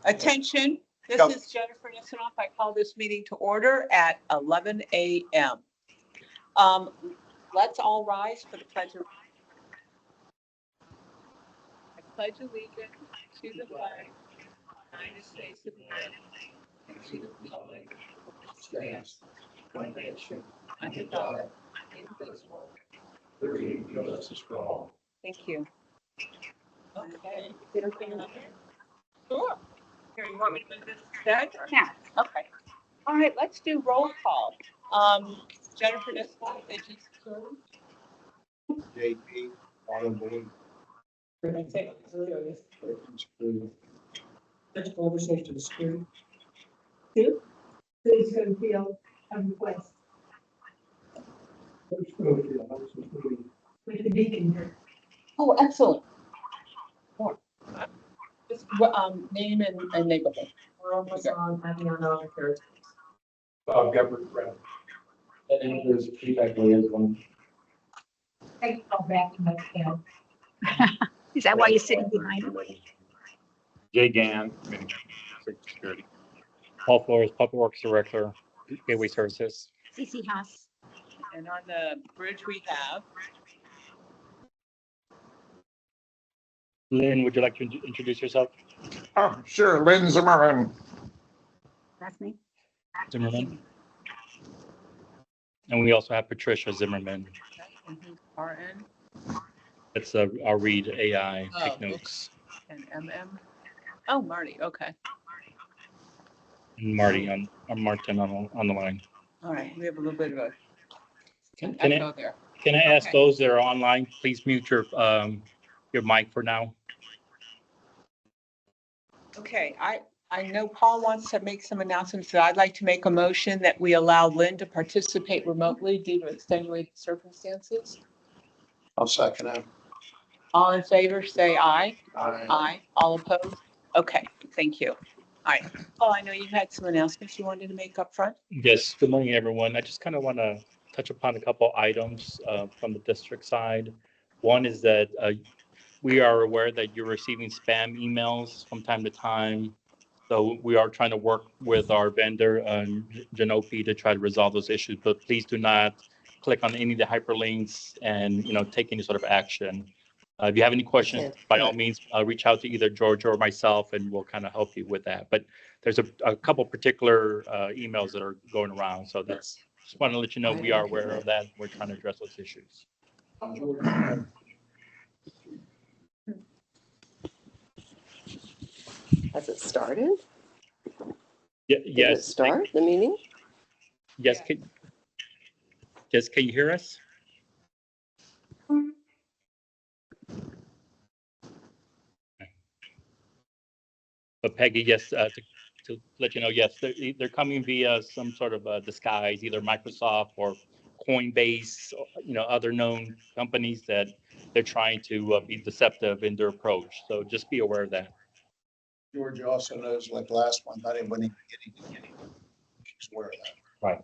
Attention, this Go. is Jennifer Nisanoff. I call this meeting to order at 11 a.m. Let's all rise for the pledge of. I pledge allegiance to the flag of the United States of America and to the republic which stands one nation under God, indivisible. Thank you. Okay. Sure. Here, you want me to do this instead? Yeah. Okay. All right, let's do roll call. Jennifer Nisanoff, Agent Security. JP, Automobile. Physical oversight to the security. Two. City Schofield, request with the beacon here. Oh, excellent. More. Just name and neighborhood. We're almost on, I think, on all the third. Government rep. And then there's feedback liaison. Take it all back to my head. Is that why you're sitting behind him? Jay Gann, Security. Paul Flores, Public Works Director, Gateway Services. CC Haas. And on the bridge we have. Lynn, would you like to introduce yourself? Oh, sure, Lynn Zimmerman. That's me. Zimmerman. And we also have Patricia Zimmerman. RN That's our read AI, Oh, take notes. and MM. Oh, Marty, okay. And Marty Martin on the line. All right, we have a little bit of a Can echo I, there. can I ask Okay. those that are online, please mute your mic for now? Okay, I know Paul wants to make some announcements, so I'd like to make a motion that we allow Lynn to participate remotely due to extenuating circumstances. I'll second it. All in favor, say aye. Aye. Aye. All opposed? Okay, thank you. All right. Paul, I know you had some announcements you wanted to make up front. Yes, good morning, everyone. I just kind of want to touch upon a couple items from the district side. One is that we are aware that you're receiving spam emails from time to time. So we are trying to work with our vendor, Genope, to try to resolve those issues, but please do not click on any of the hyperlinks and, take any sort of action. If you have any questions, by all means, reach out to either George or myself and we'll kind of help you with that. But there's a couple particular emails that are going around. So just want to let you know we are aware of that. We're trying to address those issues. Has it started? Did it Yes. start the meeting? Yes. Can you hear us? But Peggy, yes, to let you know, yes, they're coming via some sort of disguise, either Microsoft or Coinbase, other known companies that they're trying to be deceptive in their approach. So just be aware of that. George also knows, like last month, I didn't win anything. She's aware of that. Right.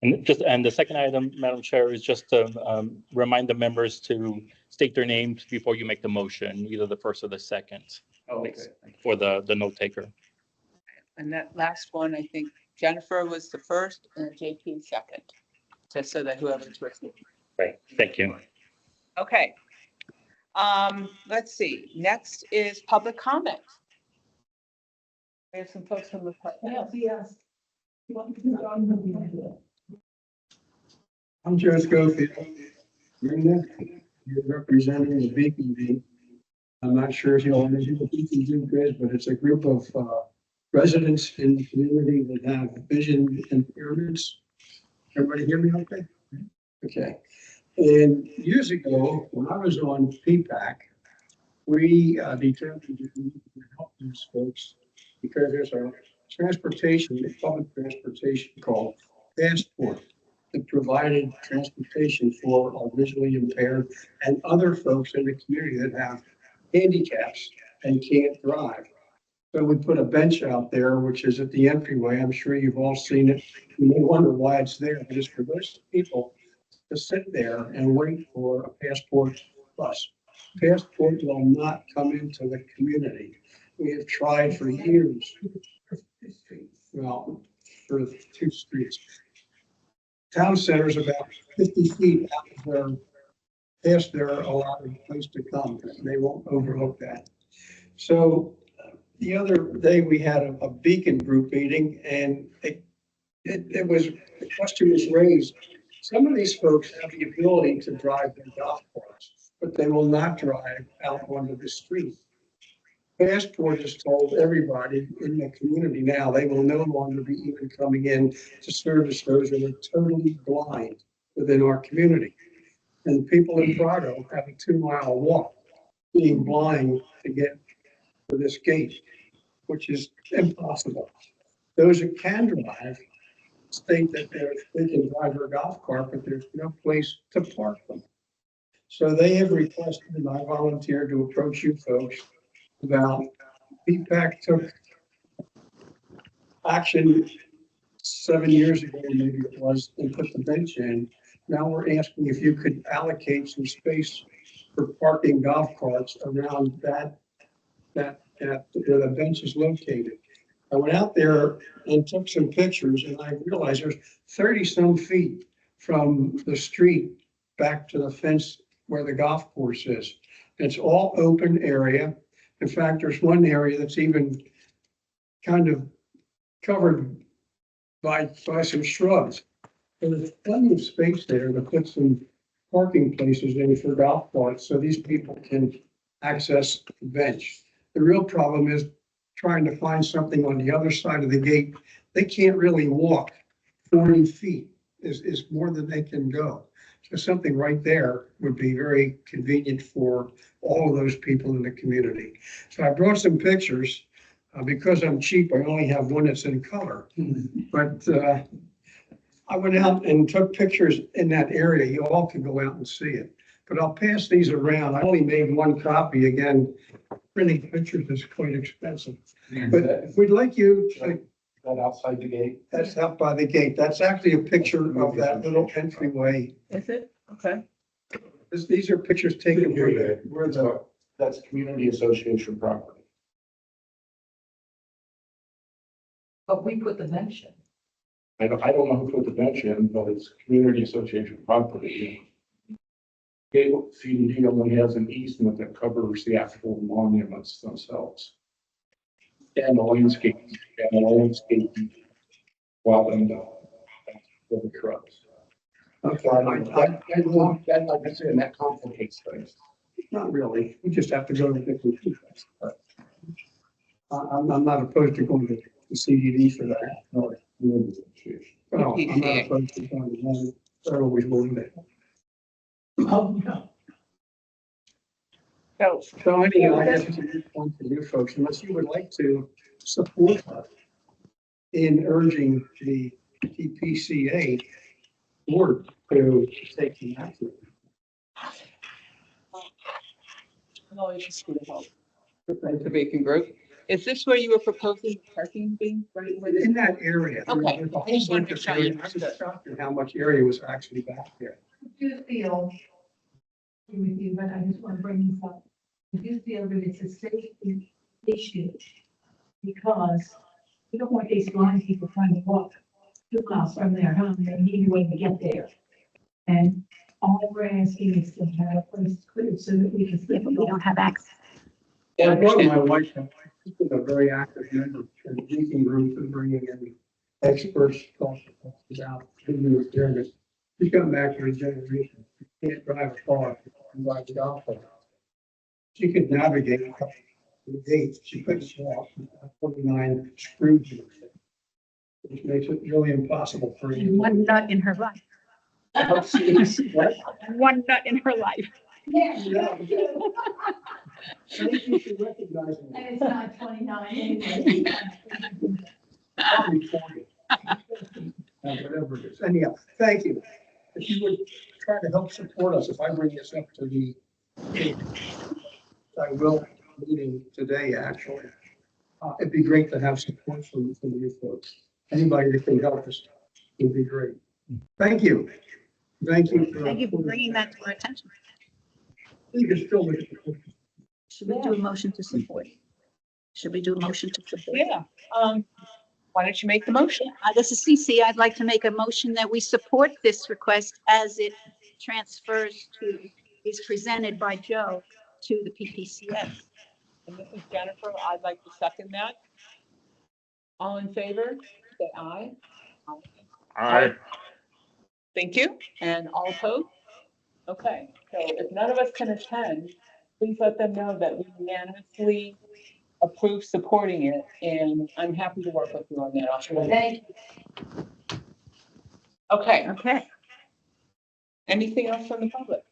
And the second item, Madam Chair, is just to remind the members to state their names before you make the motion, either the first or the second. Okay. For the note taker. And that last one, I think Jennifer was the first and JP second, just so that whoever's listening. Right, thank you. Okay. Let's see. Next is public comment. We have some folks from the. Yes. I'm Joe Schofield. You're representing the Beacon Group. I'm not sure if you all know who the Beacon Group is, but it's a group of residents in the community that have vision impairments. Everybody hear me okay? Okay. And years ago, when I was on PPAC, we determined that we needed to help these folks because there's a public transportation called Passport that provided transportation for our visually impaired and other folks in the community that have handicaps and can't drive. So we put a bench out there, which is at the entryway. I'm sure you've all seen it. You may wonder why it's there, but it's for those people to sit there and wait for a Passport bus. Passport will not come into the community. we have tried for years. Well, for 2 streets. Town center is about 50 feet out of their, past their allotted place to come. They won't overlook that. So the other day we had a beacon group meeting and it was, the question was raised. Some of these folks have the ability to drive their golf carts, but they will not drive out onto the street. Passport has told everybody in the community now, they will no longer be even coming in to service those that are totally blind within our community. And people in Prado have a 2-mile walk, being blind to get to this gate, which is impossible. Those that can drive state that they can drive their golf cart, but there's no place to park them. So they have requested, and I volunteered to approach you folks about, PPAC took action 7 years ago, maybe it was, and put the bench in. Now we're asking if you could allocate some space for parking golf carts around that where the bench is located. I went out there and took some pictures and I realized there's 30-some feet from the street back to the fence where the golf course is. It's all open area. In fact, there's one area that's even kind of covered by some shrubs. And there's plenty of space there to put some parking places in for golf carts so these people can access the bench. The real problem is trying to find something on the other side of the gate. They can't really walk 40 feet is more than they can go. So something right there would be very convenient for all of those people in the community. So I brought some pictures. Because I'm cheap, I only have one that's in color. But I went out and took pictures in that area. You all can go out and see it. But I'll pass these around. I only made one copy. Again, printing pictures is quite expensive. But if we'd like you to, That outside the gate. that's out by the gate. That's actually a picture of that little entryway. Is it? Okay. These are pictures taken where the, That's community association property. But we put the bench in. I don't know who put the bench in, but it's community association property. Gable CDD only has an easement that covers the actual monuments themselves. And the landscape, while in the shrubs. okay, That, like I said, that complicates things. not really. We just have to go to the, I'm not opposed to going to the CDD for that. No, I'm not opposed to going to one. They're always willing to. Oh, no. So anyhow, I guess it's a good point for you folks, unless you would like to support us in urging the TPCA board to take some action. No, it's just gonna help. The Bacon Group. Is this where you were proposing parking being right where this? In that area. Okay, there's a I just whole wanted bunch to of show you. areas. I was shocked at how much area was actually back there. I do feel, with you, but I just want to bring this up. I do feel that it's a safety issue because we don't want these blind people trying to walk 2 miles from their home. They need a way to get there. And all we're asking is to have a place clear so that we can. Yeah, but we don't have access. Well, I brought my wife, she's been a very active member in the Beacon group and bringing in experts to talk about who was doing it. She's got back to her generation. She can't drive a car, and drive the golf cart. She could navigate a couple of the gates. She couldn't walk. 29 screws in her head, which makes it really impossible for And you. one nut in her life. Oh, jeez. One nut in her life. Yeah. Thank you for recognizing And that. it's not 29 anyway. Probably 40. Whatever it is. Anyhow, thank you. If you would try to help support us, if I bring this up to the, I will, meeting today, actually. It'd be great to have support from you folks. Anybody that can help us would be great. Thank you. Thank you. Thank you for bringing that to our attention. You can still look at the. Should we do a motion to support? Should we do a motion to support? Yeah, why don't you make the motion? This is CC. I'd like to make a motion that we support this request as it is presented by Joe to the PPCS. And this is Jennifer. I'd like to second that. All in favor, say aye. Aye. Thank you. And all opposed? Okay, so if none of us can attend, please let them know that we unanimously approve supporting it, and I'm happy to work with you on that. Thank you. Okay, Okay. anything else from the public?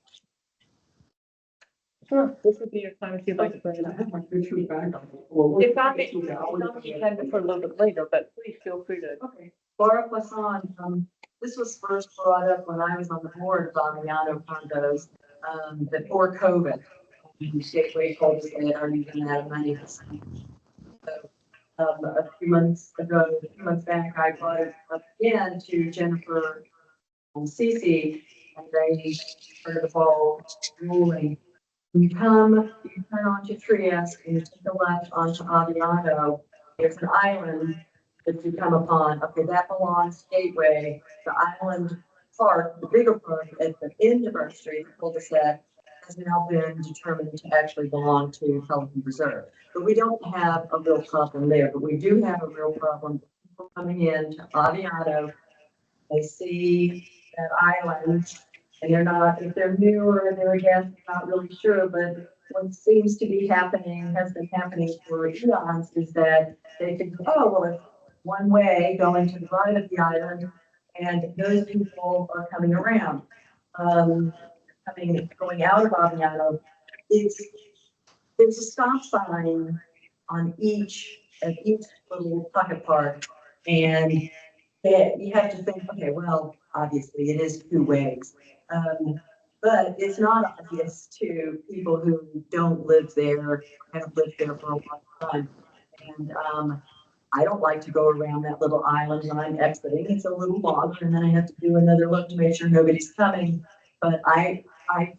Sure, this would be your time if you'd like to bring it I up. have my picture back. Well, It's on the agenda for a little bit later, but please feel free to. Okay, Laura Poisson, this was first brought up when I was on the board of Aviano condos, before COVID. The Gateway told us they had already run out of money. So, a few months back, I brought it up again to Jennifer and Cece, and they heard the ball ruling. You turn onto Trieste and you take a left onto Aviano, there's an island that you come upon. Okay, that belongs to Gateway. The island park, the bigger park at the end of our street, cul-de-sac, has now been determined to actually belong to Pelican Reserve. But we don't have a real problem there, but we do have a real problem. People coming in to Aviano, they see that island, and they're not, if they're new or they're again, not really sure, but what seems to be happening, has been happening for eons, is that they think, oh, well, it's one way going to the right of the island, and those people are coming around. Going out of Aviano, there's a stop sign on each little pocket park, and you have to think, okay, well, obviously it is two ways. But it's not obvious to people who don't live there, haven't lived there for a long time. And I don't like to go around that little island when I'm exiting. It's a little longer, and then I have to do another look to make sure nobody's coming. But I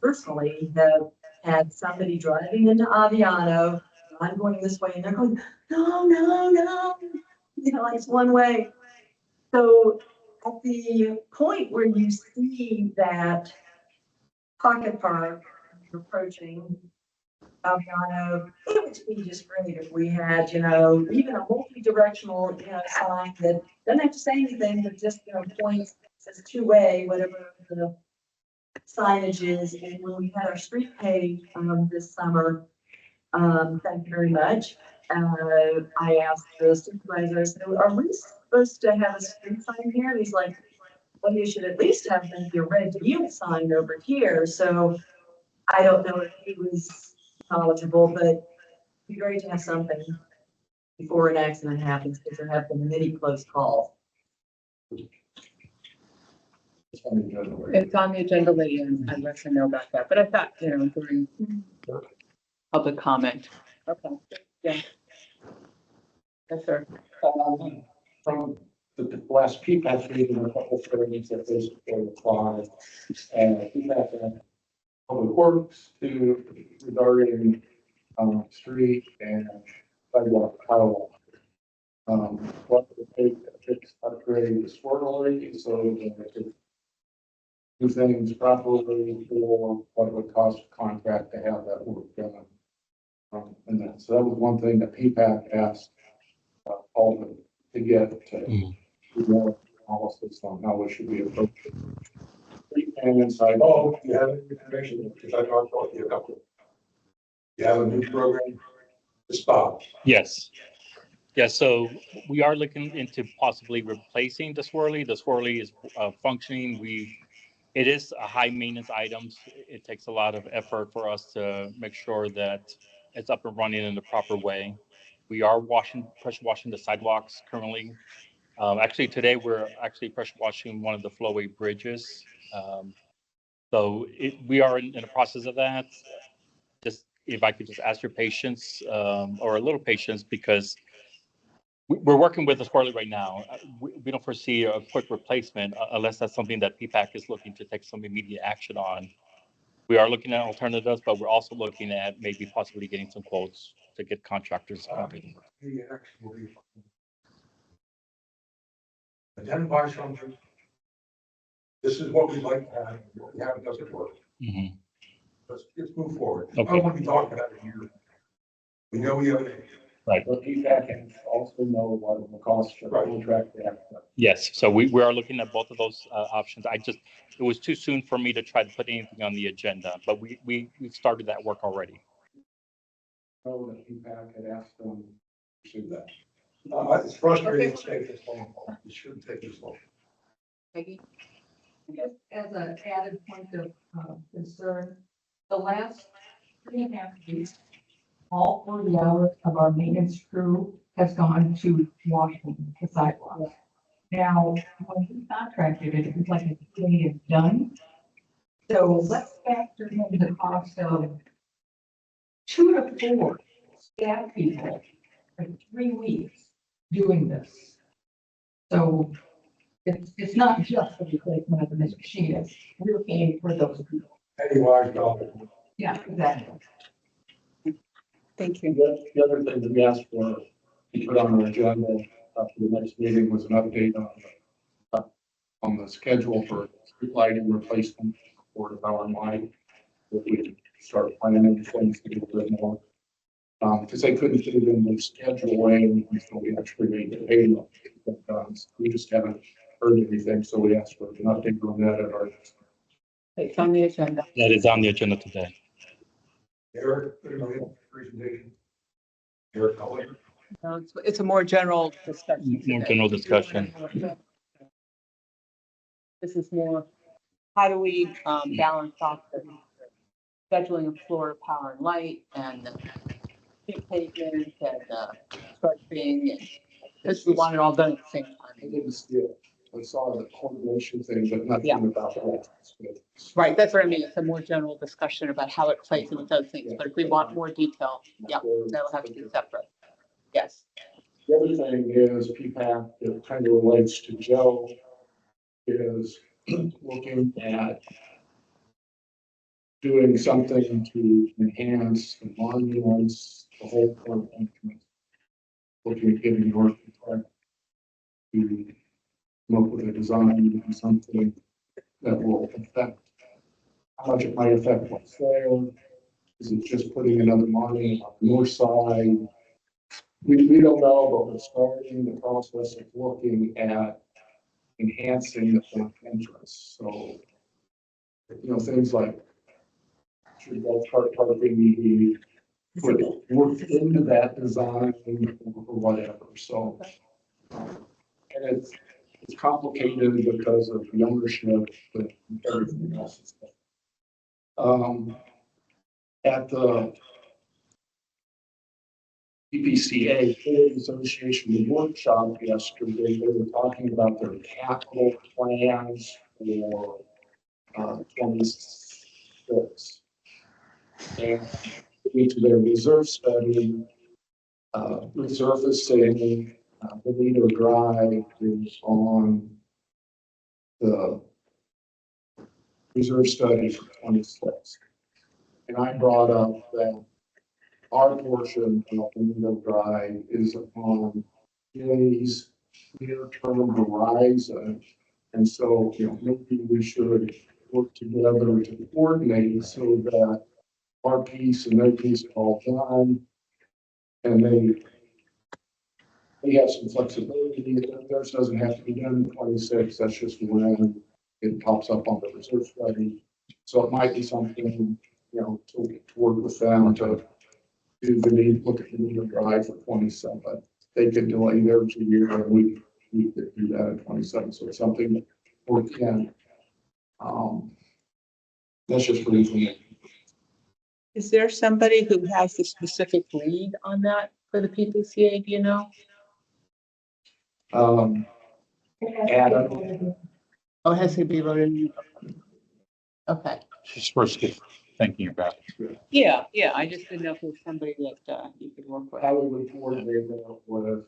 personally have had somebody driving into Aviano, I'm going this way, and they're going, no, no, no. You know, it's one way. So at the point where you see that pocket park approaching Aviano, it would be just great if we had, even a multi-directional, sign that doesn't have to say anything, but just, points, says two-way, whatever the signage is. And when we had our street paved, this summer, thank you very much. I asked the supervisor, I said, are we supposed to have a street sign here? And he's like, well, you should at least have maybe a red yield sign over here. So I don't know if he was knowledgeable, but it'd be great to have something before an accident happens, because there have been many close calls. It's on the agenda. It's on the agenda later, and I'd let you know about that, but I thought, during public comment. Okay, yeah. Yes, sir. From the last PPAC meeting, a couple of things that basically apply. PPAC and Public Works to regarding street and sidewalk power. What would it take to fix, upgrade the swirly so that it could do things properly, or what it would cost a contract to have that work done. And that, so that was one thing that PPAC asked Alden to get to do more analysis on how it should be approached. And inside, You have any information, because I know I'm talking to you about it. You have a new program to stop. Yes. Yeah, so we are looking into possibly replacing the swirly. The swirly is functioning. It is a high maintenance item. It takes a lot of effort for us to make sure that it's up and running in the proper way. We are pressure washing the sidewalks currently. Actually, today we're actually pressure washing one of the flowway bridges. So we are in the process of that. Just if I could just ask your patience, or a little patience, because we're working with the swirly right now. We don't foresee a quick replacement unless that's something that PPAC is looking to take some immediate action on. We are looking at alternatives, but we're also looking at maybe possibly getting some quotes to get contractors. The action will be identify something. This is what we like to have, what we have doesn't work. Mhm. Let's move forward. I Okay. don't want to be talking about it here. We know we have an issue. Right. But PFAC can also know what the cost of the Right. contract they have. Yes, so we are looking at both of those options. It was too soon for me to try to put anything on the agenda, but we've started that work already. Know that PFAC had asked them to pursue that. It's frustrating to take this long. It shouldn't take this long. Peggy? Just as an added point of concern, the last 3.5 weeks, all 40 hours of our maintenance crew has gone to washing the sidewalks. Now, when we contracted it, it was like a day and done. So let's factor in the cost of 2 to 4 staff people for 3 weeks doing this. So it's not just the replacement of the machine, we're paying for those people. Any wise dollar. Yeah, exactly. Thank you. The other thing that we asked for, to put on our agenda for the next meeting was an update on the schedule for street lighting replacement for the power and light. If we could start planning things a little bit more. Because they couldn't fit it in their scheduling until we actually made the payment. We just haven't heard anything, so we asked for an update on that at our. It's on the agenda. That is on the agenda today. Eric, presentation. Eric, Collier. No, it's a more general discussion. More today. general discussion. This is more, how do we balance off the scheduling of floor, power and light and street pavement and striping and because we want it all done at the same time. I didn't see it. I saw the coordination thing, but nothing Yeah. about that. Right, that's what I mean. It's a more general discussion about how it plays into those things. But if we want more detail, yeah, that'll have to be separate. Yes. The other thing is PPAC, it kind of relates to Joe, is looking at doing something to enhance the monuments, the whole front entrance. Looking at getting your architect to come up with a design and something that will affect, how much it might affect what's there. Is it just putting another monument on the north side? We don't know, but we're starting the process of looking at enhancing the front entrance. So, things like should golf cart parking be put work into that design or whatever. So, and it's complicated because of the ownership, but everything else is. At the EPCA Association workshop yesterday, they were talking about their capital plans for 26. And into their reserve study, resurfacing Benito Drive is on the reserve study for 26. And I brought up that our portion of Benito Drive is on Jay's near-term horizon. And so, maybe we should work together to coordinate so that our piece and their piece are all done. And they have some flexibility. Theirs doesn't have to be done in 26. That's just when it pops up on the reserve study. So it might be something, to work with them to do the need, look at the need of drive for 27. They could delay theirs a year and we could do that in 27. So it's something that we can. That's just for information. Is there somebody who has the specific lead on that for the PPCA, do you know? Adam, Oh, it has to be voted in. Okay. Just first get thinking about it. Yeah, I just didn't know if there's somebody that you could work with. how we would coordinate that with,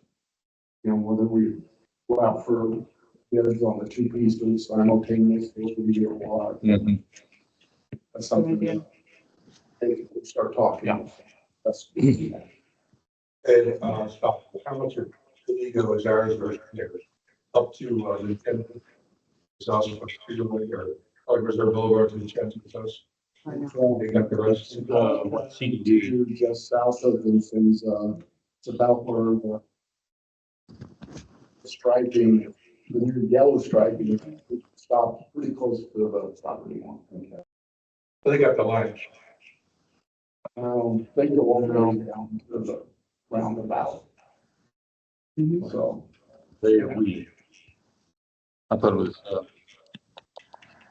whether we go out for bids on the two pieces simultaneously, we do a lot. Mhm. That's something that they could start talking. Yeah. That's. And, stop, how much of the ego is ours versus theirs? Up to, the 10. It's also for Speedway or Reserve Boulevard to the Chancellor's house. They got the rest. What CDD? Just south of this is, it's about where the striping, the new yellow striping stopped pretty close to the property line. They got the lines. They go all around down to the roundabout. So. I thought it was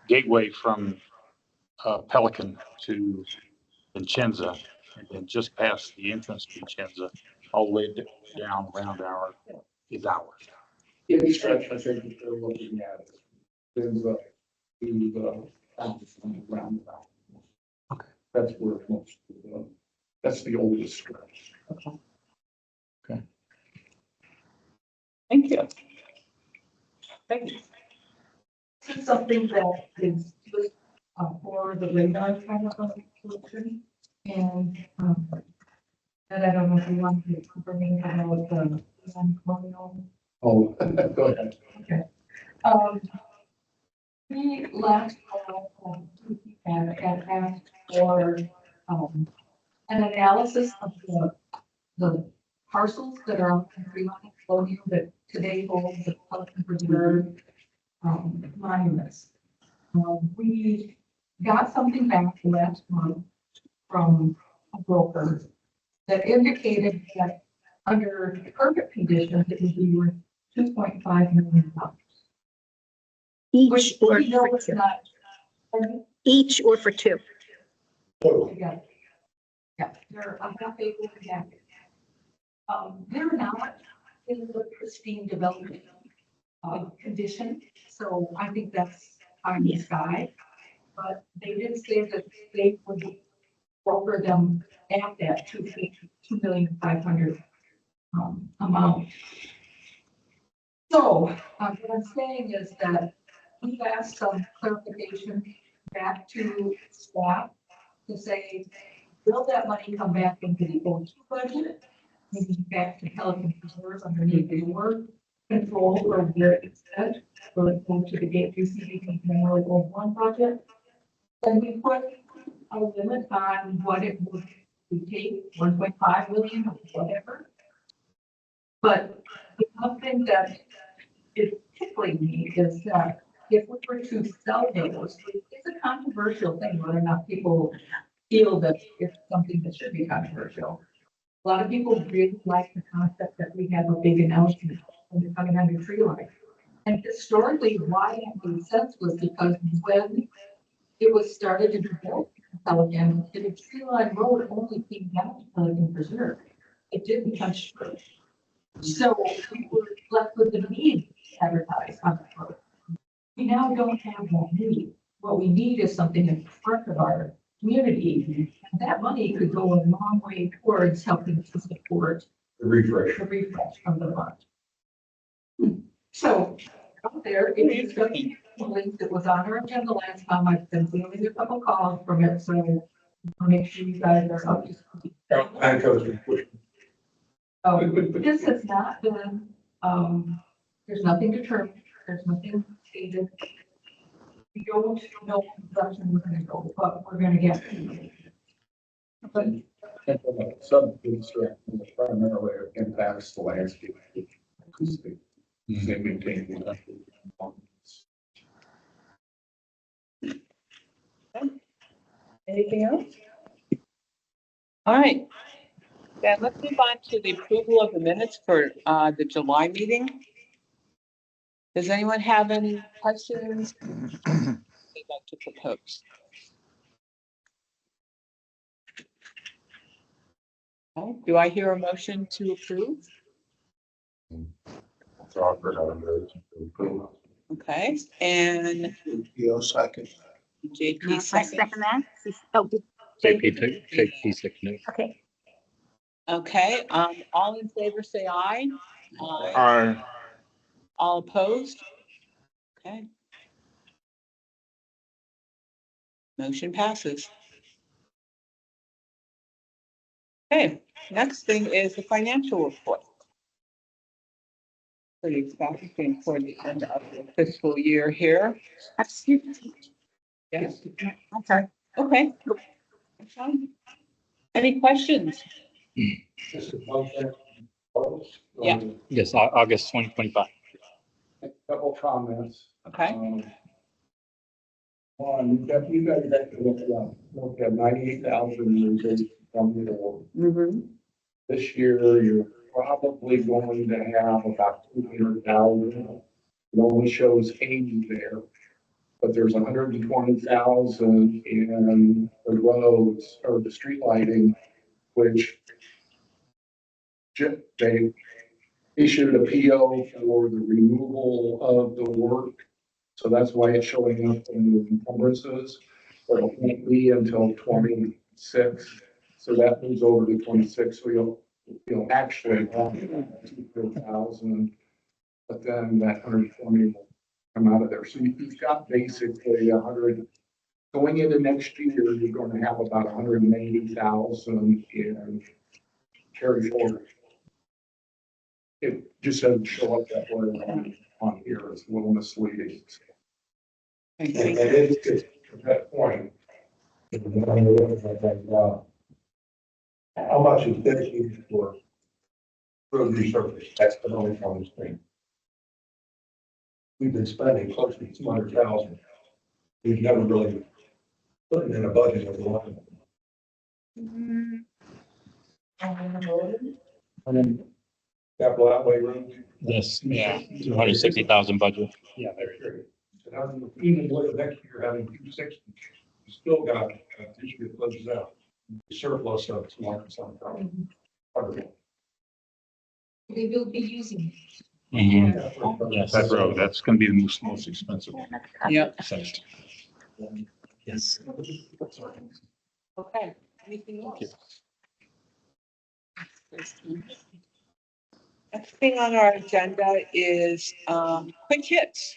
gateway from Pelican to Vincenza, and then just past the entrance to Vincenza, all the way down around our is ours. Any stretch, I think that they're looking at is the roundabout. Okay. That's where most of that's the oldest stretch. Thank you. Thank you. This is something that is just for the radar kind of a solution. And and I don't know if you want to bring about the colonial. Oh, go ahead. Okay. We last had asked for an analysis of the parcels that are on country line colonial that today hold the Pelican Preserve monuments. We got something back last month from a broker that indicated that under perfect conditions, it would be worth $2.5 million. Each Which or we know for is two. not. Each or for two. Together. Yeah, they're a half acre together. They're not in the pristine development condition, so I think that's on the sky. But they did say that they would broker them at that 2,500,000 amount. So what I'm saying is that we've asked some clarification back to staff to say, will that money come back into the O2 budget? Maybe back to Pelican Preserve underneath your control or where it's at? Will it go to the Gateway CDC Memorial Gold One project? And we put a limit on what it would take, 1.5 million or whatever. But the one thing that is tickling me is that if we were to sell those, it's a controversial thing, whether or not people feel that it's something that should be controversial. A lot of people really like the concept that we have a big announcement when you're coming under tree line. And historically, why that made sense was because when it was started to be built in Pelican, the tree line road only came down to Pelican Preserve. It didn't touch the road. So we were left with the need to advertise on the road. We now don't have that need. What we need is something in front of our community. And that money could go a long way towards helping to support The refresh. the refresh of the fund. So out there, if you got the link that was on our agenda last time, I've been fielding a couple calls from it, so I'll make sure you guys are up to speed. And codes are pushing. Oh, this has not been, there's nothing determined, there's nothing stated. We don't know what direction we're gonna go, but we're gonna get. And from a sub-concern, primarily it impacts the landscape. Acoustic. They maintain the. Anything else? All right. Then let's move on to the approval of the minutes for the July meeting. Does anyone have any questions they'd like to propose? Okay, do I hear a motion to approve? Okay, and PO second. JP I second. second that. Oh, JP seconded. okay. Okay, all in favor, say aye. Aye. All opposed? Okay. Motion passes. Okay, next thing is the financial report. Pretty exciting for the end of the fiscal year here. Yes, I'm sorry. okay. Any questions? Just a bunch of. Yeah. Yes, August 2025. A couple comments. Okay. One, you guys actually looked at 98,000 reserves from the board. Mm-hmm. This year, you're probably going to have about 200,000. It only shows 80 there, but there's 120,000 in the roads or the street lighting, which they issued a PO for the removal of the work. So that's why it's showing up in the encumbrances, but it won't be until 26. So that moves over to 26. So you'll actually have 200,000, but then that 120 will come out of there. So you've got basically 100. Going into next year, you're going to have about 180,000 in carry forward. It just doesn't show up that way on here. It's a little misleading. And it's at that point. How much is dedicated for road resurface? That's the only from the screen. We've been spending close to 200,000. We've never really put it in a budget of a lot. And then capital outlay road. Yes, yeah, 260,000 budget. Yeah, there. So now, even with next year having 260, you still got this year closes out. Surplus of 200,000. They will be using. Yes. That road, that's gonna be the most expensive one. Yep. Section. Yes. Okay, anything else? Next thing on our agenda is quick hits.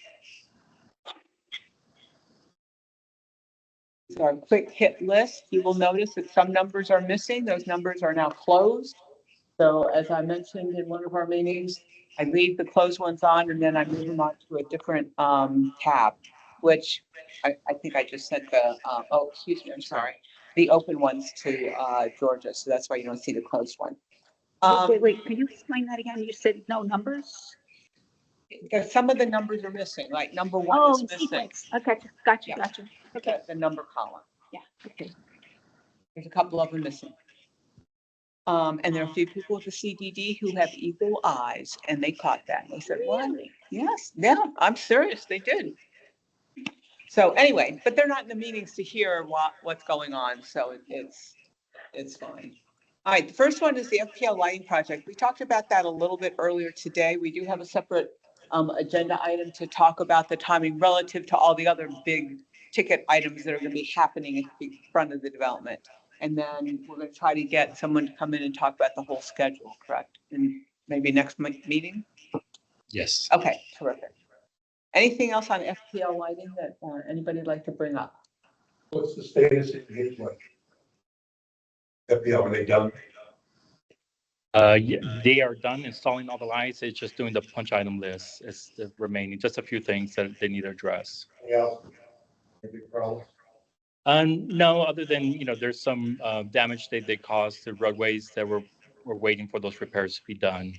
So our quick hit list, you will notice that some numbers are missing. Those numbers are now closed. So as I mentioned in one of our meetings, I leave the closed ones on and then I move them on to a different tab, which I think I just sent the, oh, excuse me, I'm sorry, the open ones to Georgia. So that's why you don't see the closed one. Wait, can you explain that again? You said no numbers? Because some of the numbers are missing, like number one Oh, is in missing. sequence. Okay, gotcha, Yeah. gotcha. Okay, The number column. yeah, okay. There's a couple of them missing. And there are a few people with the CDD who have eagle eyes and they caught that. They said, what? Yes, yeah, I'm serious. They did. So anyway, but they're not in the meetings to hear what's going on. So it's fine. All right, the first one is the FPL lighting project. We talked about that a little bit earlier today. We do have a separate agenda item to talk about the timing relative to all the other big ticket items that are going to be happening at the front of the development. And then we're going to try to get someone to come in and talk about the whole schedule, correct? And maybe next meeting? Yes. Okay, terrific. Anything else on FPL lighting that anybody would like to bring up? What's the status in Gateway? FPL, are they done? Yeah, they are done installing all the lights. It's just doing the punch item list. It's the remaining, just a few things that they need to address. Yeah. Big problem. No, other than, there's some damage they caused to roadways that we're waiting for those repairs to be done.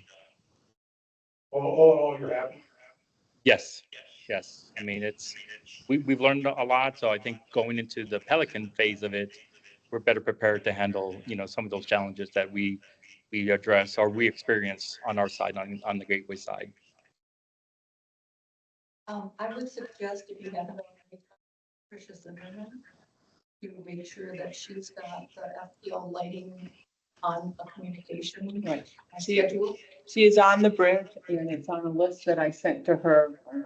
Oh, you're happy? Yes, yes. I mean, we've learned a lot. So I think going into the Pelican phase of it, we're better prepared to handle, some of those challenges that we address or we experience on our side, on the Gateway side. I would suggest if you have Tricia Zimmerman, to make sure that she's got the FPL lighting on a communication Right. schedule. She is on the bridge and it's on a list that I sent to her a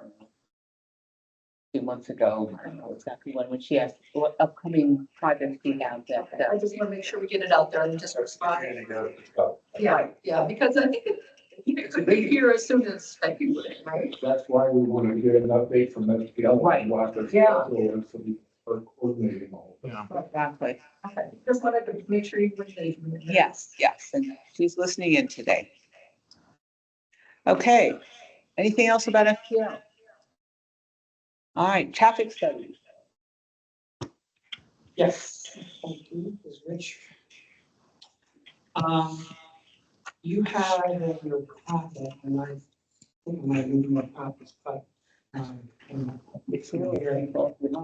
few months ago. I don't know exactly when she asked what upcoming projects we have that. I just want to make sure we get it out there and just respond. Yeah, they got it. It's got- Yeah, because I think it could be here as soon as February, right? That's why we want to get an update from FPL. Right. What the Yeah. schedule is for the or coordinating all of that. Exactly. Okay, just wanted to make sure you were safe. Yes, yes, and she's listening in today. Okay, anything else about FPL? All right, traffic studies. Yes, thank you, Ms. Rich. You have in your packet, and I think I might need more copies, but, it's really very,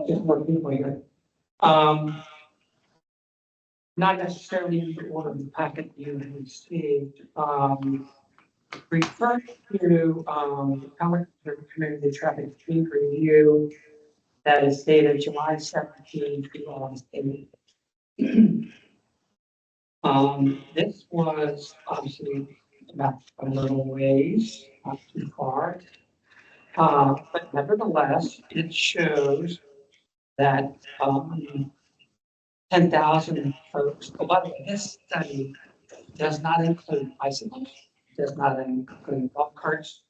just more people here. Not necessarily in the order of the packet you received, refer to, the community traffic speed review that is dated July 17, 2008. This was obviously about a little ways, not too far. But nevertheless, it shows that, 10,000 folks, oh, by the way, this study does not include bicycles, does not include golf carts,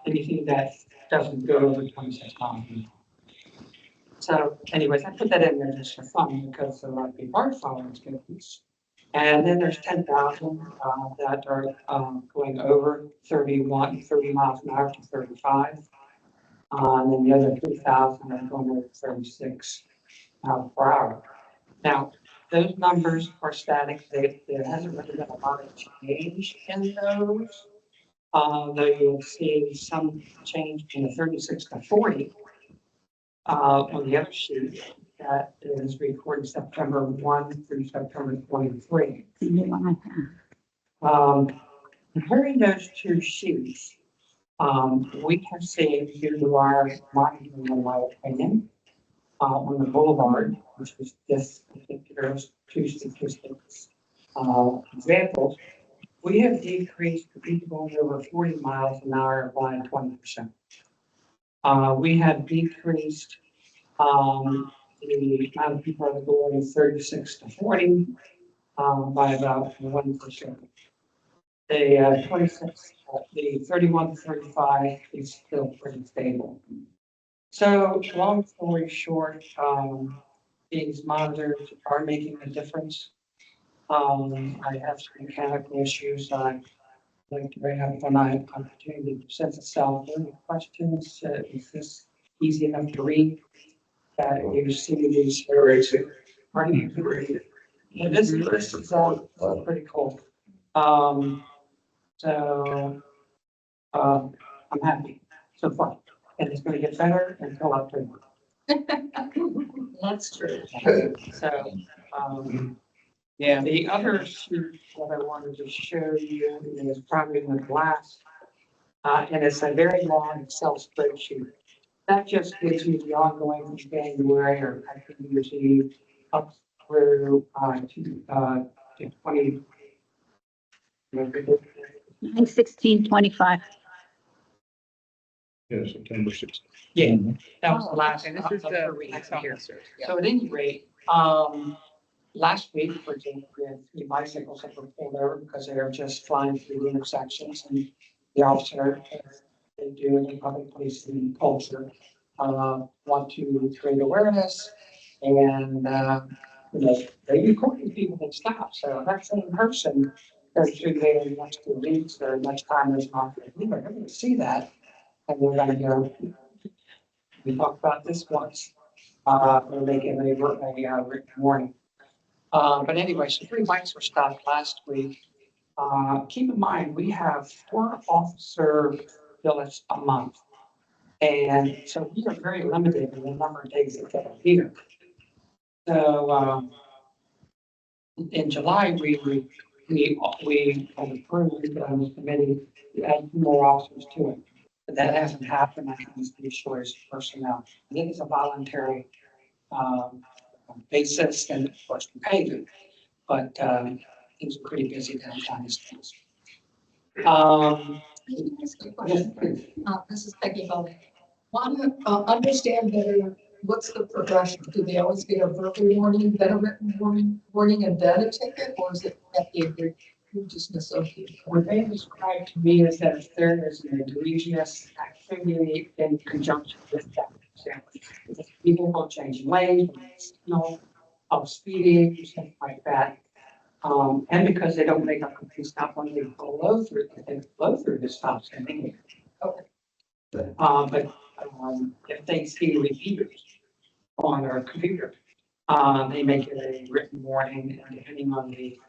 anything that doesn't go over 26 miles an hour. So anyways, I put that in there just for fun because a lot of people are following schedules. And then there's 10,000 that are going over 30 miles an hour to 35. And then the other 3,000 are going over 36 miles per hour. Now, those numbers are static. There hasn't really been a lot of change in those. Though you'll see some change from the 36 to 40 on the other sheet that is recorded September 1 through September 23. Comparing those two sheets, we have seen due to our monitoring, in my opinion, on the boulevard, which is this particular two statistics examples, we have decreased the people going over 40 miles an hour by 20%. We have decreased the amount of people that are going 36 to 40 by about 1%. The 26, the 31 to 35 is still pretty stable. So long story short, these monitors are making a difference. I have some mechanical issues I'd like to bring up when I opportunity presents itself. Any questions? Is this easy enough to read? That you see these. Pardon me? Yeah, this is pretty cool. So I'm happy so far, and it's going to get better until October. That's true. So, Yeah, the other sheet that I wanted to show you is probably the last, and it's a very long Excel spreadsheet. That just gives you the ongoing from January or activity received up through, to 20. 1625. Yeah, September 16th. Yeah, that was the last. and this is up the for reading police here. officers. Yeah. So at any rate, last week, for example, we had 3 bicycles that were pulled over because they were just flying through the intersections, and the officer, as they do in public policing culture, want to create awareness and, they record these people that stop. So that same person goes through there next 2 weeks or next time there's not, we're going to see that. And we're going to go, we talked about this once, we're making a written warning. But anyway, so 3 bikes were stopped last week. Keep in mind, we have 4 officer billets a month. And so we are very limited in the number of days that they're here. So, in July, we had approved on the committee to add 2 more officers to it. But that hasn't happened. I can just be sure it's personnel. I think it's a voluntary basis, and of course we pay them. But things are pretty busy downtown these days. Can I ask a question? This is Peggy Bowman. Want to understand better what's the progression? Do they always get a verbal warning, then a written warning, and then a ticket, or is it at the egregious of the? What they described to me is that if there is an egregious activity in conjunction with that People changing lanes, signal, speeding, stuff like that. And because they don't make a complete stop when they blow through, if they blow through the stop sign. But if they see repeaters on their computer, they make it a written warning, and depending on the,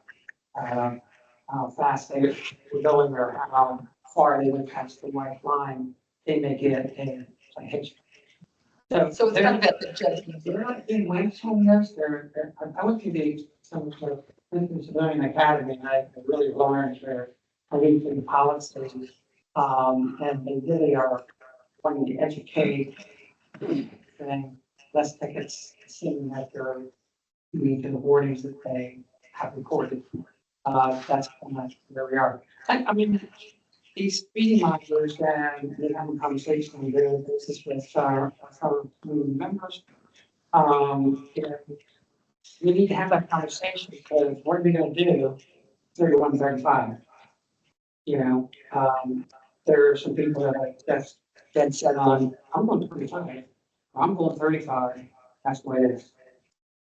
how fast they were going or how far they went past the white line, they may get a citation. So it's kind of at the judgment. They're not being weights on this, I went through some of the civilian academy, and I really learned their policing policies. And they really are wanting to educate, and less tickets, seeing that they're doing the warnings that they have recorded. That's kind of where we are. I mean, these speeding monitors, and they have a conversation on a daily basis with our community members. You know, we need to have that conversation, because what are we gonna do 31, 35? You know, there are some people that are just dead set on, I'm going 35, I'm going 35, that's the way it is.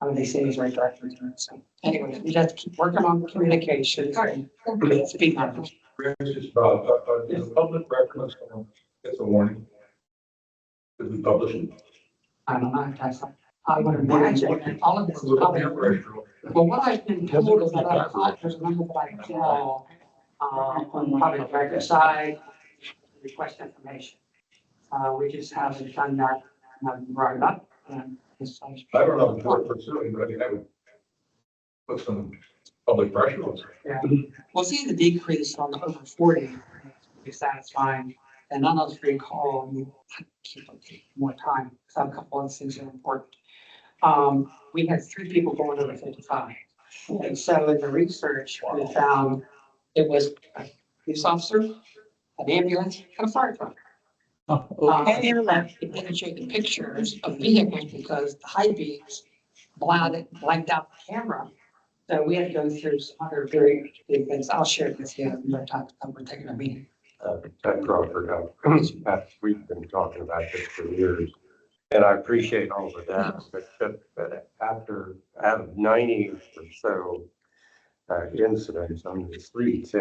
I mean, they say it's right direction. So anyways, we have to keep working on the communication. Speak on it. It's just about, is public records, it's a warning. Did we publish it? I don't know, I would imagine that all of this is probably, well, what I've been told is that there's a number that I can call, on the public record side, request information. We just haven't done that, and I've brought it up, and it's. I don't know if we're pursuing, but I would put some public pressure on it. Yeah, we'll see the decrease on the over 40, be satisfying, and on those recall, you keep on taking more time, so a couple of things are important. We had 3 people going over 55, and so in the research, we found it was a police officer, an ambulance, and a fire truck. It didn't show the pictures of vehicles because the high beams blanked out the camera. So we had to go through some other very big things. I'll share it with you another time. We're taking a meeting. Ted Crawford, we've been talking about this for years, and I appreciate all of that, but after, out of 90 or so incidents on the streets,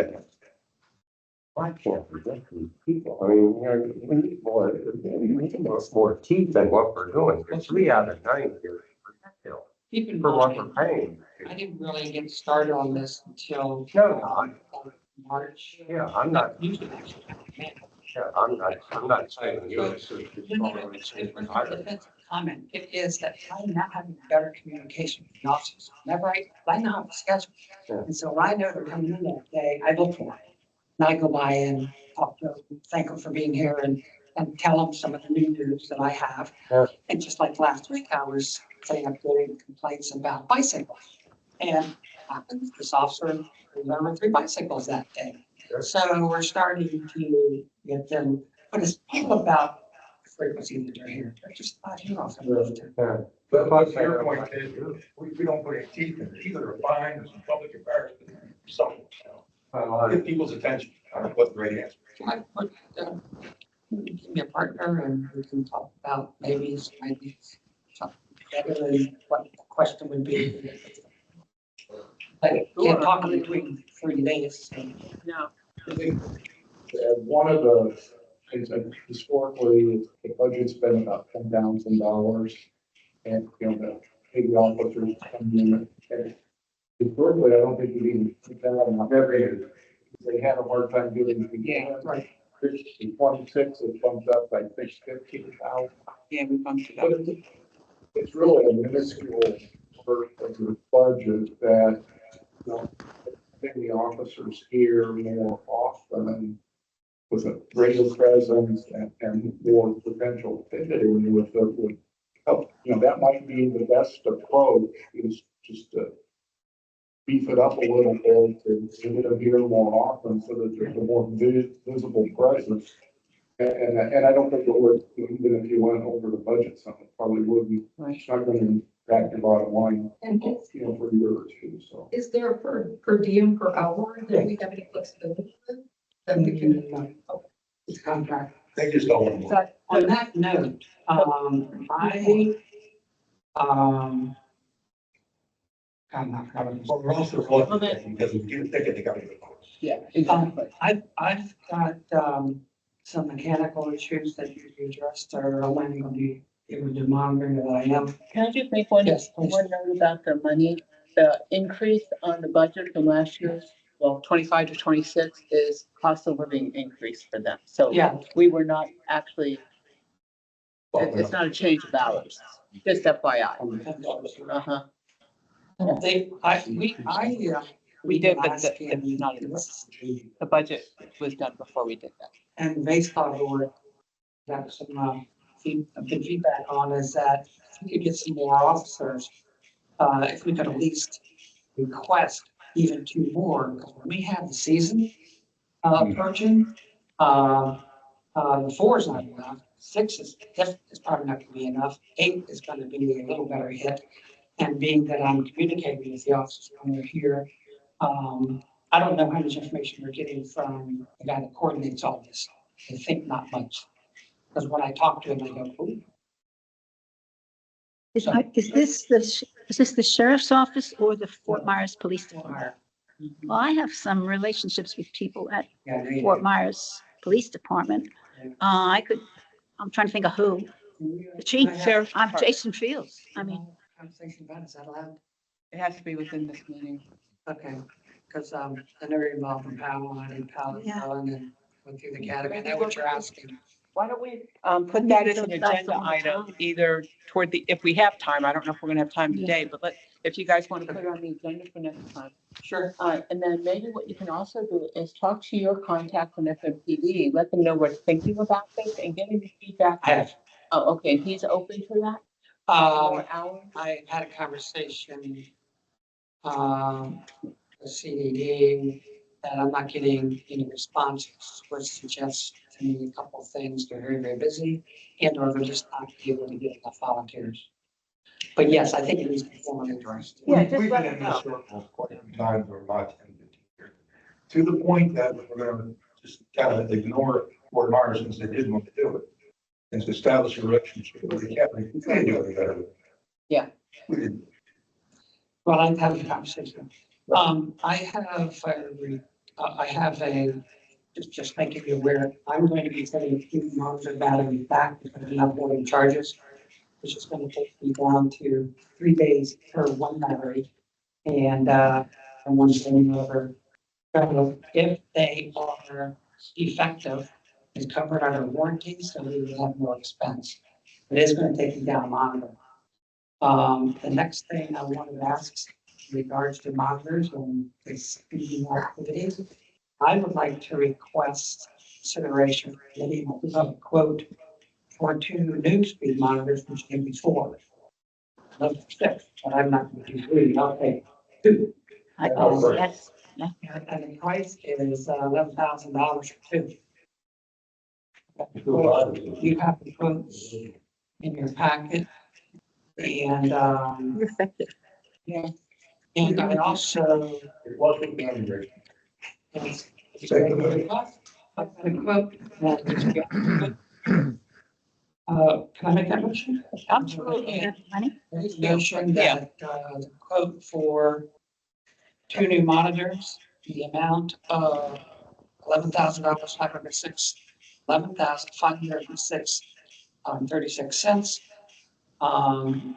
why can't we get these people? I mean, you know, we need more teeth than what we're doing. 3 out of 90 here, you know, Keep in for what mind, we're paying. I didn't really get started on this until No, March. yeah, I'm not. Usually, Yeah, I'm not saying you. Comment, it is that I'm not having better communication with the officers. Whenever I know how to schedule. Yeah. And so when I know they're coming in that day, I look for them. And I go by and talk to them, thank them for being here, and tell them some of the new news that I have. Yeah. And just like last week, I was saying I'm getting complaints about bicycles. And happens, this officer, there were 3 bicycles that day. So we're starting to get them, but it's all about frequency that they're here. They're just not here often. But your point is, we don't put any teeth in it, either a fine or some public embarrassment, something, you know. Get people's attention, I don't know what the right answer is. I put, give me a partner and we can talk about maybe something better than what the question would be. Like, can't talk in between 30 days. No. I think one of the things that historically, the budget's been about $10,000. And, you know, the officers come in. And historically, I don't think we even put that on every year. They had a hard time doing it. Yeah, right. In 26, it bumped up, I think, 15,000. Yeah, we bumped it But up. it's really a minuscule part of the budget that, you know, getting the officers here more often with a greater presence and more potential visiting with the, would help. You know, that might be the best approach, is just to beef it up a little bit to get them here more often so that there's a more visible presence. And I don't think it would, even if you went over the budget, something probably wouldn't. It's not going to impact your bottom line, And you know, for a year or two, so. is there a per diem per hour that we have any flexibility with? That we can, It's contract. They just don't want to. So, On that note, I'm not probably. Well, we're also reluctant because we get a ticket, they gotta go. yeah, exactly. I've got, some mechanical issues that need to be addressed, or I'm going to be able to monitor that I am. Can I just make one, Yes, please. one note about the money? The increase on the budget from last year's, well, 25 to 26 is cost of living increase for them. So Yeah. we were not actually, it's not a change of hours, just FYI. Uh-huh. We did, but it's not, the budget was done before we did that. And based on board, got some, good feedback on is that if we could get some more officers, if we could at least request even 2 more, because when we have the season, approaching, the 4 is not enough, 6 is probably not gonna be enough, 8 is gonna be a little better hit. And being that I'm communicating with the officers when they're here, I don't know how much information we're getting from the guy that coordinates all this. I think not much. Because when I talk to him, I go, "Ooh." Is this the sheriff's office or the Fort Myers Police Department? Well, I have some relationships with people at Yeah, there you Fort go. Myers Police Department. I'm trying to think of who. The chief, Sheriff's I'm Department. Jason Fields. I mean, Conversation about, is that allowed? It has to be within this meeting. Okay, because, I know you're involved in Powell, and I did Powell, Yeah. and then went through the academy, I know what you're asking. Why don't we, put that as an those guys agenda all the item, time. either toward the, if we have time, I don't know if we're gonna have time Yeah. today, but if you guys want to put it on the agenda for next time. Sure. And then maybe what you can also do is talk to your contacts in FMPD, let them know we're thinking about this and get any feedback. I have. Oh, okay, he's open to that? More hours? I had a conversation, with CDD, and I'm not getting any responses, which suggests to me a couple of things. They're very, very busy, and or they're just not able to get enough volunteers. But yes, I think it needs to be formally addressed. Yeah, just We've let been in them this know. circle quite a few times over my 10, 15 years. To the point that we're gonna just kind of ignore Fort Myers since they didn't want to do it. And to establish a relationship, but we can't do any better. Yeah. We didn't. Well, I'd have a conversation. I have just making you aware, I'm going to be setting a few months of battery back because I'm not holding charges, which is going to take me down to 3 days per 1 battery. And one thing over, if they are effective, is covered under warranty, so we will have no expense. It is going to take me down a monitor. The next thing I wanted to ask in regards to monitors and this speeding activities, I would like to request consideration of a quote for 2 new speed monitors, which came before. Level 6, but I'm not going to do 3, I'll take 2. yes. Yeah. And the price is $11,000 for 2. You have the quotes in your packet. And, Effective. yeah. And I also. It wasn't done. It's the quote. Can I make that motion? Absolutely. Money? Motion that, the quote for 2 new monitors, the amount of $11,000, 11,506, 36 cents.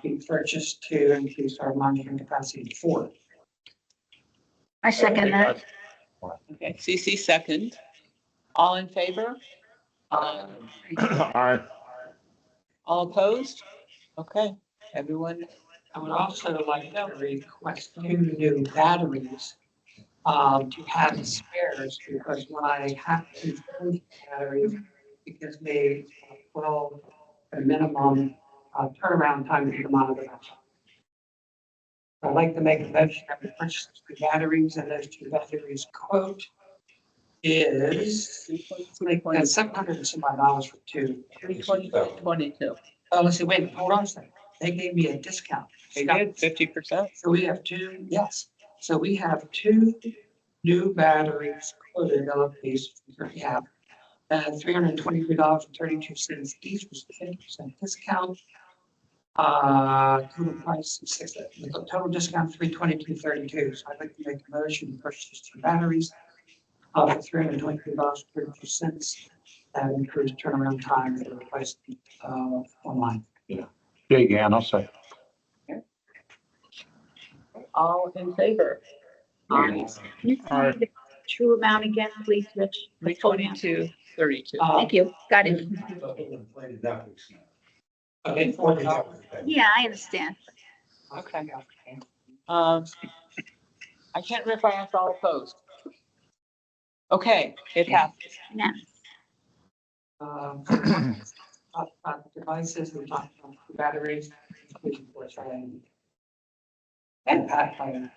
Be purchased to increase our monitoring capacity to 4. I second that. Okay, CC second. All in favor? All opposed? Okay, everyone. I would also like to request 2 new batteries to have as spares, because when I have to use batteries, it gives me 12 a minimum turnaround time to get them out of the battery. I'd like to make a motion that we purchase 2 batteries, and those 2 batteries quote is $700 and some odd dollars for 2. 322. Oh, let's see, wait, hold on a second. They gave me a discount. They did 50%. So we have 2, yes. So we have 2 new batteries quoted on a piece we currently have. at $323.32 each, was a 50% discount. Total price is the total discount $322.32. So I'd like to make a motion to purchase 2 batteries of $323.32. That includes turnaround time for the replacement online. Big Ann, I'll say. All in favor? Can you tell me the true amount again, please, Rich? The full amount. 322.32. Thank you. Got it. Okay, Yeah, I understand. Okay. I can't remember if I asked all opposed. Okay, it passes. Unanimous. Talked about the devices, we talked about the batteries, which of course and pack plan.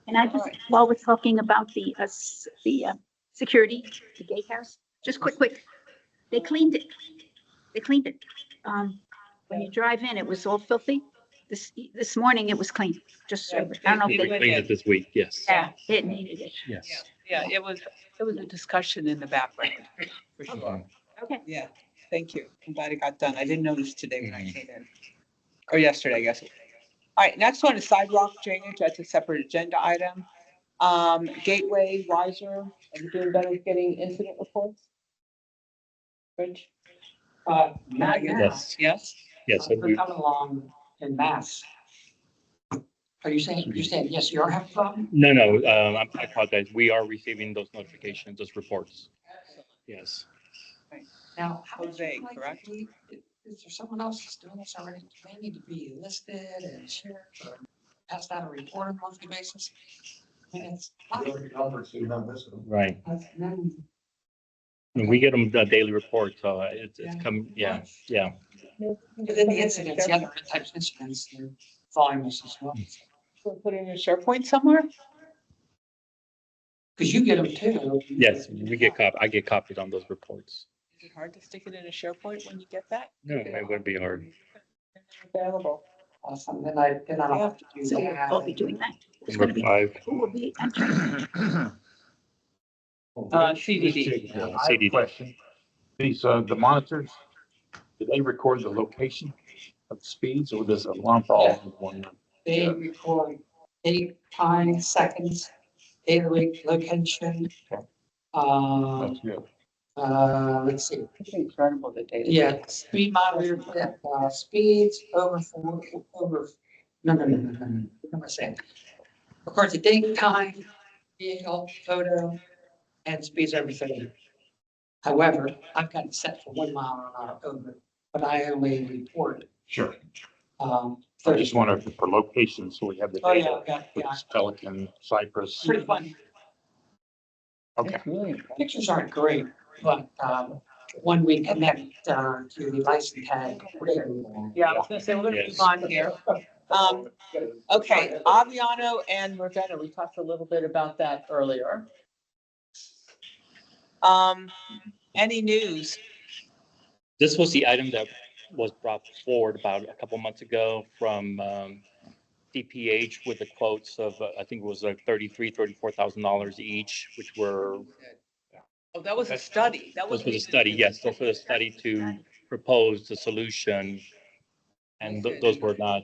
And I just, while we're talking about the security, the gatehouse, just quick, they cleaned it. They cleaned it. When you drive in, it was all filthy. This morning, it was clean. Just, I don't know We if they, cleaned it this week, yes. Yeah, it needed it. Yes. yeah, it was a discussion in the background, for sure. Okay. Yeah, thank you. I'm glad it got done. I didn't notice today when I came in. Or yesterday, I guess. All right, next one is sidewalk drainage. That's a separate agenda item. Gateway, Wiser, are you doing better with getting incident reports? Rich? Not yet. Yes. Yes? Yes. We're coming along in mass. Are you saying, yes, you are having a problem? No, I apologize. We are receiving those notifications, those reports. Yes. Now, how would Jose, you like correct? to, is there someone else that's doing this already? Do they need to be listed and shared or pass out a report on a monthly basis? I mean, it's. Right. And then And we get them the daily report, so it's come, yeah. within the incidents, the other types of incidents, the volume is as well. So put in your SharePoint somewhere? Because you get them too. Yes, I get copies on those reports. Is it hard to stick it in a SharePoint when you get that? No, it wouldn't be hard. Available. Awesome, then I don't have to do So that. we'll be doing that. It's gonna Number be, 5. who will be entering? CDD. I have a question. These, the monitors, do they record the location of speeds or does it lump all in one? They record date, time, seconds, day of the week, location. That's good. Let's see. It's incredible the data. Yeah, speed monitor, speeds over, no. What am I saying? Records the date, time, vehicle, photo, and speeds everything. However, I've got it set for 1 mile an hour over, but I only report, Sure. um, I just wonder if for locations, so we have the Oh, yeah, data, yeah, which yeah. is Pelican, Cypress. Pretty fun. Okay. It's really impressive. Pictures aren't great, but, when we connect, to the license tag. Yeah, I was gonna say, we're gonna Yes. move on here. Okay, Aviano and Ravenna, we talked a little bit about that earlier. Any news? This was the item that was brought forward about a couple months ago from DPH with the quotes of, I think it was like $34,000 each, which were. Oh, that was a study. That was. Those were the study, yes, those were the study to propose the solution. And those were not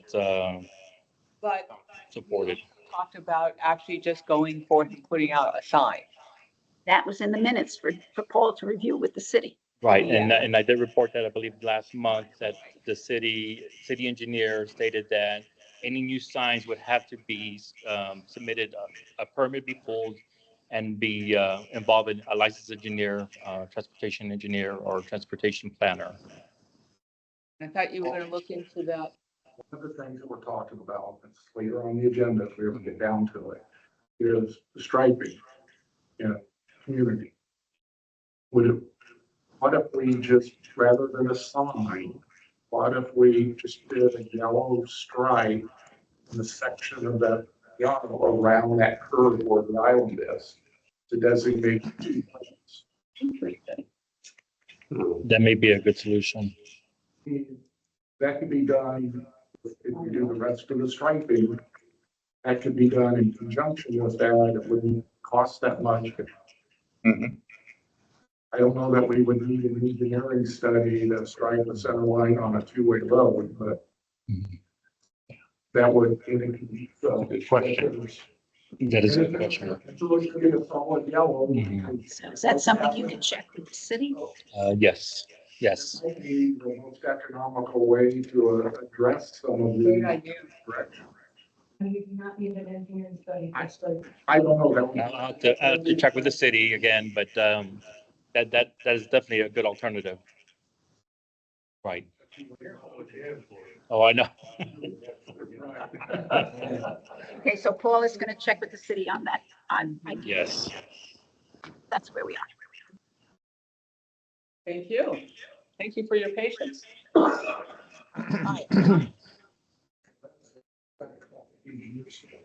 But supported. talked about actually just going forth and putting out a sign. That was in the minutes for Paul to review with the city. Right, Yeah. and I did report that, I believe, last month, that the city engineer stated that any new signs would have to be submitted, a permit be pulled, and be involving a licensed engineer, transportation engineer, or transportation planner. I thought you were gonna look into that. One of the things that we're talking about, that's later on the agenda, if we ever get down to it, is the striping in a community. What if we just, rather than a sign, what if we just did a yellow stripe in the section of that yellow around that curve where the island is to designate 2 lanes? Interesting. That may be a good solution. That could be done, if we do the rest of the striping, that could be done in conjunction with that, it wouldn't cost that much. Mhm. I don't know that we would need an engineering study to strike the center line on a two-way road, but that would. Good question. That is a good question. It's really gonna be a solid yellow. So is that something you can check with the city? Yes, yes. Might be the most economical way to address some of Great the. idea. And you do not need an engineering study, just like. I don't know that. I'll have to check with the city again, but that is definitely a good alternative. Right. Oh, I know. Okay, so Paul is gonna check with the city on that, Yes. that's where we are. Thank you. Thank you for your patience.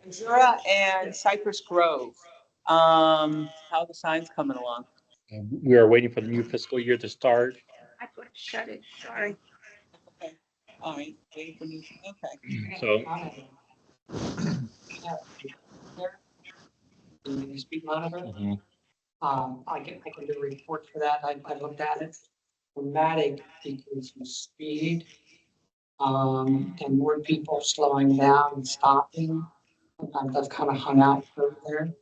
Missouri and Cypress Grove. How are the signs coming along? We are waiting for the new fiscal year to start. I thought it shut it, sorry. Okay. All right. Waiting for new, okay. So, The speed monitor. mhm. I can do a report for that. I looked at it. Dramatic decrease in speed. And more people slowing down and stopping. Sometimes I've kind of hung out over there.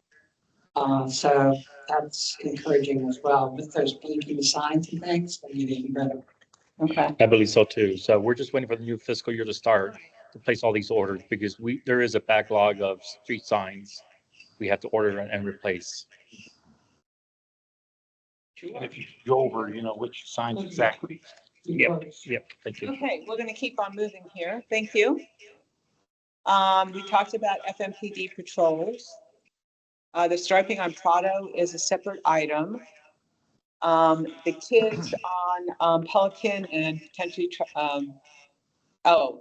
So that's encouraging as well. With those blinking signs and things, they get even better. Okay. I believe so too. So we're just waiting for the new fiscal year to start to place all these orders because there is a backlog of street signs we have to order and replace. And if you go over, which signs exactly. Yep, thank you. Okay, we're gonna keep on moving here. Thank you. We talked about FMPD patrols. The striping on Prado is a separate item. The kids on Pelican and potentially,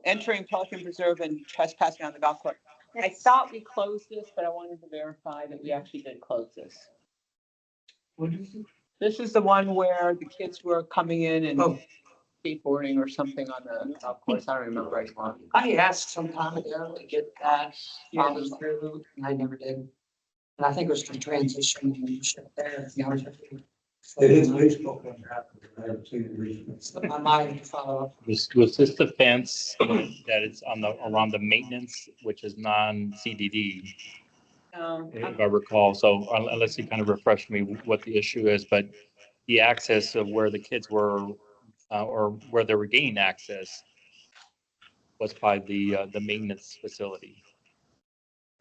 entering Pelican Preserve and trespassing on the golf course. I thought we closed this, but I wanted to verify that we actually did close this. What is it? This is the one where the kids were coming in and Oh. skateboarding or something on the golf course. I don't remember anymore. I asked some time ago to get that followed through, and I never did. And I think it was the transition leadership there, to be honest with you. It is baseball on that, I haven't seen it recently. So I might follow up. Was this the fence that is around the maintenance, which is non-CDD, if I recall? So unless you kind of refresh me what the issue is, but the access of where the kids were or where they were gaining access was by the maintenance facility.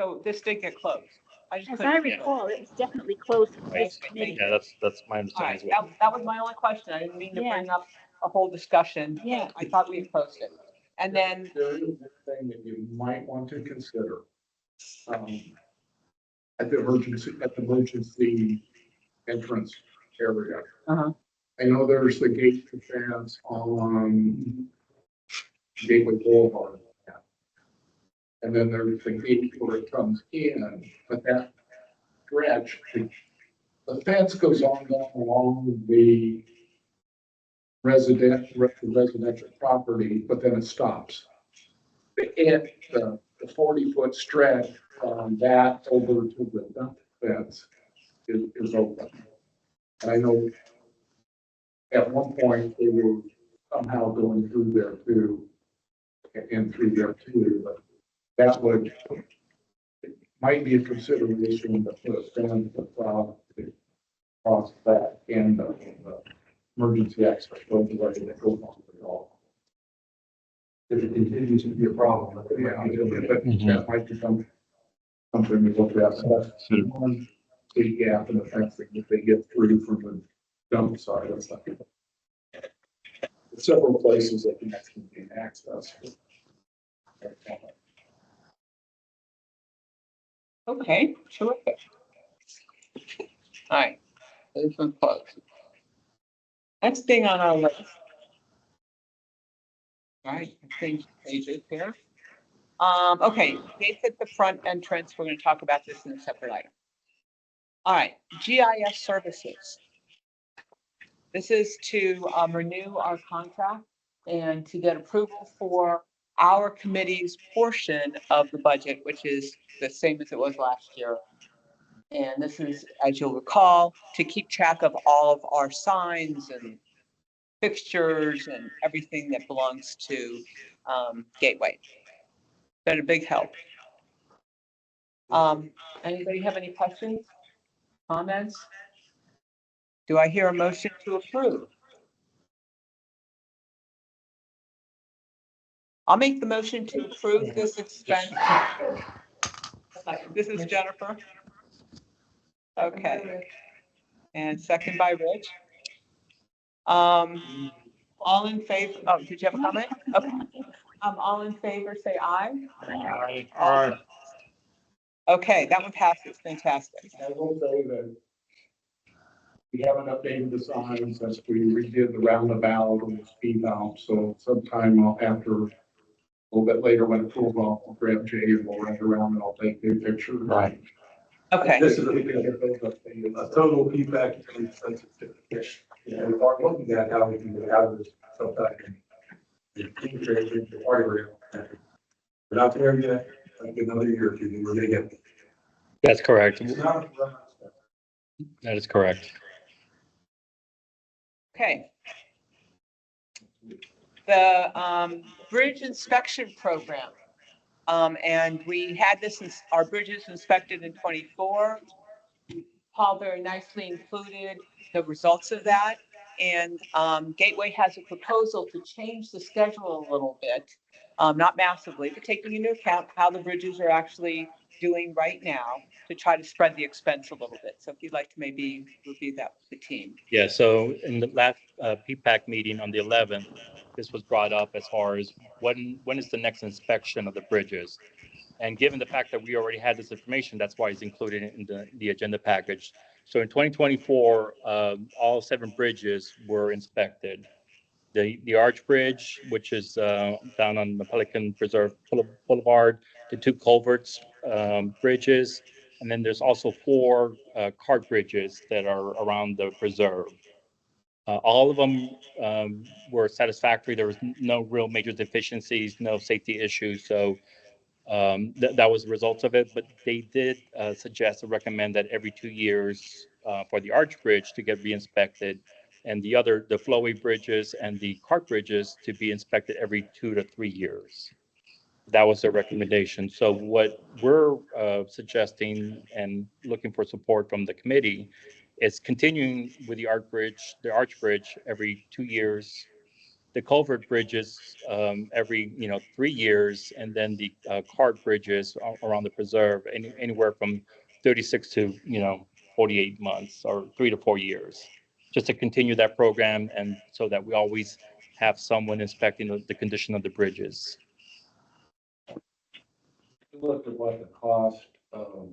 So this did get closed. I just As couldn't I get it. recall, it was definitely closed for this committee. Yeah, that's my All understanding right, as well. that was my only question. I didn't mean to Yeah. bring up a whole discussion. Yeah. I thought we had closed it. And then, There is one thing that you might want to consider. At the emergency entrance area. Uh-huh. I know there's the gate fence on Gateway Boulevard. And then there's the gate where it comes in, but that stretch, the fence goes on down along the residential property, but then it stops. The 40-foot stretch from that over to the dump fence is open. And I know at one point they were somehow going through there too, but that would, it might be a consideration to put a fence across that and the emergency access road that goes on the wall. If it continues to be a problem. That might become something we look at. So that's one big gap in the fence that if they get through from the dump side of something. Several places that can actually gain access. okay, terrific. All right, this one closed. Next thing on our list. All right, change pages here. Okay, gates at the front entrance. We're going to talk about this in a separate item. All right, GIS services. This is to renew our contract and to get approval for our committee's portion of the budget, which is the same as it was last year. And this is, as you'll recall, to keep track of all of our signs and fixtures and everything that belongs to Gateway. Been a big help. Anybody have any questions, comments? Do I hear a motion to approve? I'll make the motion to approve this expense. This is Jennifer. Okay. And second by Rich. All in favor, oh, did you have a comment? Okay. All in favor, say aye. Okay, that one passes. Fantastic. I will say that we haven't updated the signs since we redid the roundabout and the speed bump, so sometime after, a little bit later when it cools off, I'll grab Jay and we'll run around and I'll take new pictures. Right. Okay. This is a total feedback and sensitive fish. And we are looking at how we can have this sometime. Integrated the party rail. We're not there yet, like another year or two, we're gonna get. That's correct. It's not. That is correct. Okay. The bridge inspection program. And we had this, our bridges inspected in 24. Paul very nicely included the results of that. And Gateway has a proposal to change the schedule a little bit, not massively, but taking into account how the bridges are actually doing right now to try to spread the expense a little bit. So if you'd like to maybe review that with the team. Yeah, so in the last PPAC meeting on the 11th, this was brought up as far as when is the next inspection of the bridges? And given the fact that we already had this information, that's why it's included in the agenda package. So in 2024, all 7 bridges were inspected. The Arch Bridge, which is down on the Pelican Preserve Boulevard, the 2 culverts bridges, and then there's also 4 cart bridges that are around the preserve. All of them were satisfactory. There was no real major deficiencies, no safety issues. So that was the result of it. But they did suggest or recommend that every 2 years for the Arch Bridge to get re-inspected, and the flowway bridges and the cart bridges to be inspected every 2 to 3 years. That was their recommendation. So what we're suggesting and looking for support from the committee is continuing with the Arch Bridge every 2 years, the culvert bridges every 3 years, and then the cart bridges around the preserve anywhere from 36 to 48 months or 3 to 4 years, just to continue that program, and so that we always have someone inspecting the condition of the bridges. Look at what the cost of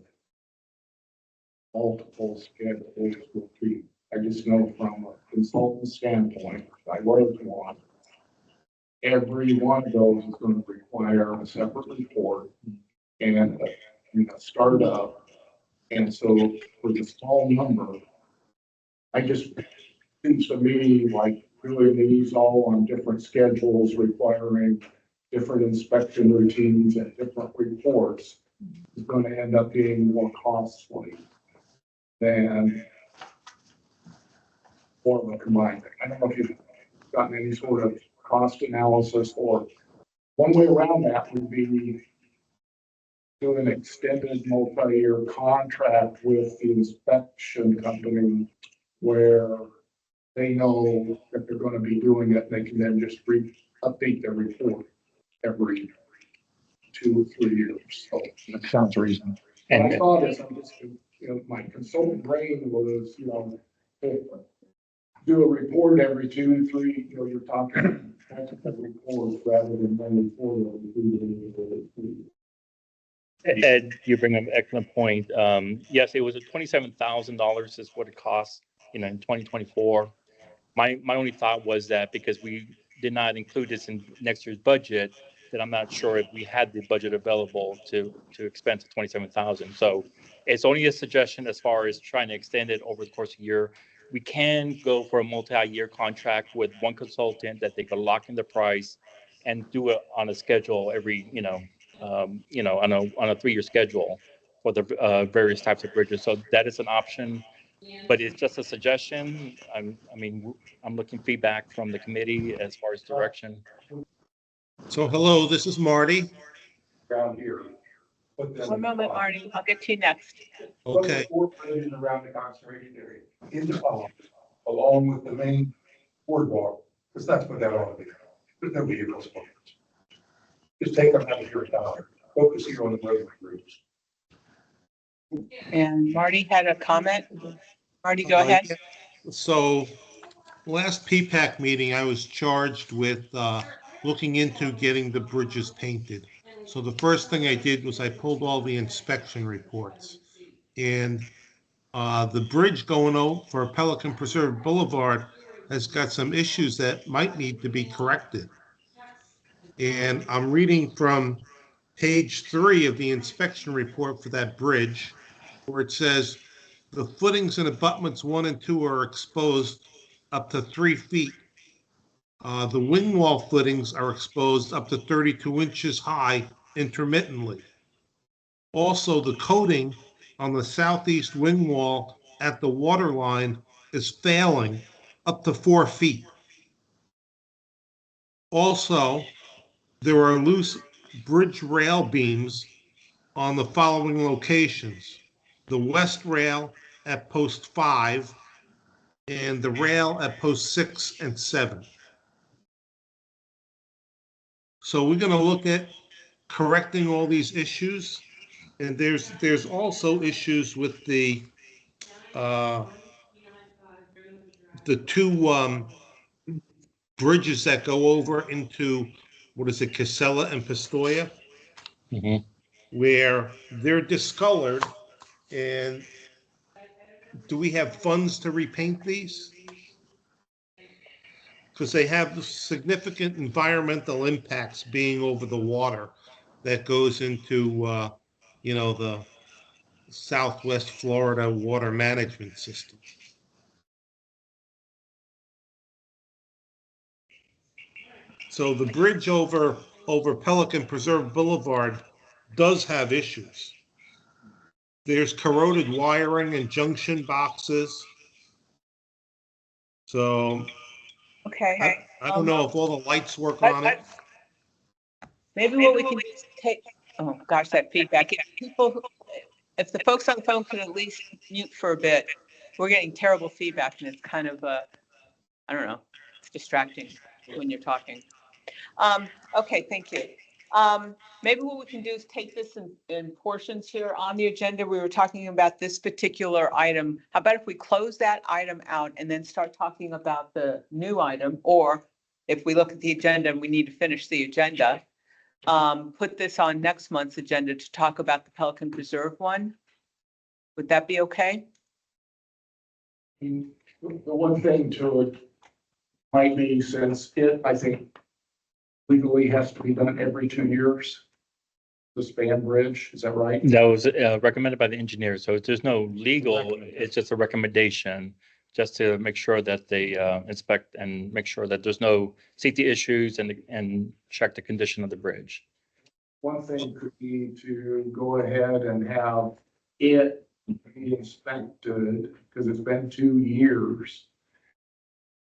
multiple schedules will be. I just know from a consultant standpoint, I was one. Every one of those is going to require a separate report and a startup. And so for the small number, I just seems to me like doing these all on different schedules requiring different inspection routines and different reports is going to end up being more costly than more of a combined thing. I don't know if you've gotten any sort of cost analysis, or one way around that would be do an extended multi-year contract with the inspection company where they know that they're going to be doing it. They can then just update their report every 2 or 3 years. So That sounds reasonable. when I saw this, I'm just, my consultant brain was, do a report every 2, 3, you're talking multiple reports rather than one report every 2 Ed, you bring up an excellent point. Yes, it was $27,000 is what it costs, in 2024. My only thought was that because we did not include this in next year's budget, that I'm not sure if we had the budget available to expense 27,000. So it's only a suggestion as far as trying to extend it over the course of a year. We can go for a multi-year contract with one consultant that they could lock in the price and do it on a schedule every, on a 3-year schedule. for the various types of bridges. So that is an option, but it's just a suggestion. I'm looking feedback from the committee as far as direction. So hello, this is Marty. Around here. Put them- One moment, Marty, I'll get to you next. Put the Okay, 4 bridges around the conservation area in the pond, along with the main boardwalk, because that's what that ought to be. There's no vehicles. Just take them out of your town, focus here on the road groups. And Marty had a comment. Marty, go ahead. so last PPAC meeting, I was charged with looking into getting the bridges painted. So the first thing I did was I pulled all the inspection reports. And the bridge going over Pelican Preserve Boulevard has got some issues that might need to be corrected. And I'm reading from page 3 of the inspection report for that bridge, where it says the footings and abutments 1 and 2 are exposed up to 3 feet. The wing wall footings are exposed up to 32 inches high intermittently. Also, the coating on the southeast wing wall at the water line is failing up to 4 feet. Also, there are loose bridge rail beams on the following locations: the west rail at post 5 and the rail at post 6 and 7. So we're going to look at correcting all these issues. And there's also issues with the 2 bridges that go over into, what is it, Casella and Pistoia, where they're discolored. And do we have funds to repaint these? Because they have significant environmental impacts being over the water that goes into, the Southwest Florida water management system. So the bridge over Pelican Preserve Boulevard does have issues. There's corroded wiring and junction boxes. So Okay. I don't know if all the lights work on it. Maybe what we can do is take, oh gosh, that feedback. If the folks on the phone could at least mute for a bit, we're getting terrible feedback and it's kind of, I don't know, it's distracting when you're talking. Okay, thank you. Maybe what we can do is take this in portions here on the agenda. We were talking about this particular item. How about if we close that item out and then start talking about the new item? Or if we look at the agenda and we need to finish the agenda, put this on next month's agenda to talk about the Pelican Preserve one. Would that be okay? The one thing to it might be, since it, I think, legally has to be done every 2 years, the span bridge, is that right? That was recommended by the engineer. So there's no legal, it's just a recommendation, just to make sure that they inspect and make sure that there's no safety issues and check the condition of the bridge. One thing could be to go ahead and have it be inspected, because it's been 2 years.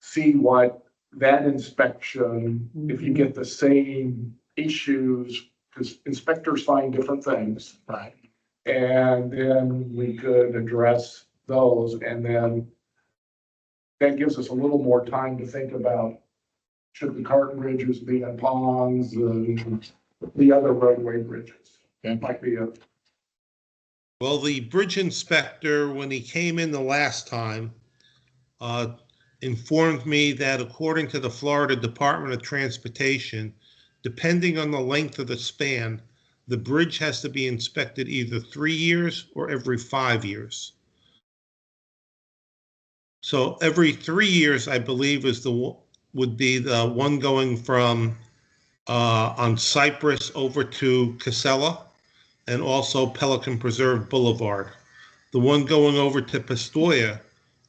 See what that inspection, if you get the same issues, because inspectors find different things. Right. And then we could address those, and then that gives us a little more time to think about, should the cart bridges be in ponds and the other roadway bridges? That might be a. Well, the bridge inspector, when he came in the last time, informed me that according to the Florida Department of Transportation, depending on the length of the span, the bridge has to be inspected either 3 years or every 5 years. So every 3 years, I believe, would be the one going from on Cypress over to Casella, and also Pelican Preserve Boulevard. The one going over to Pistoia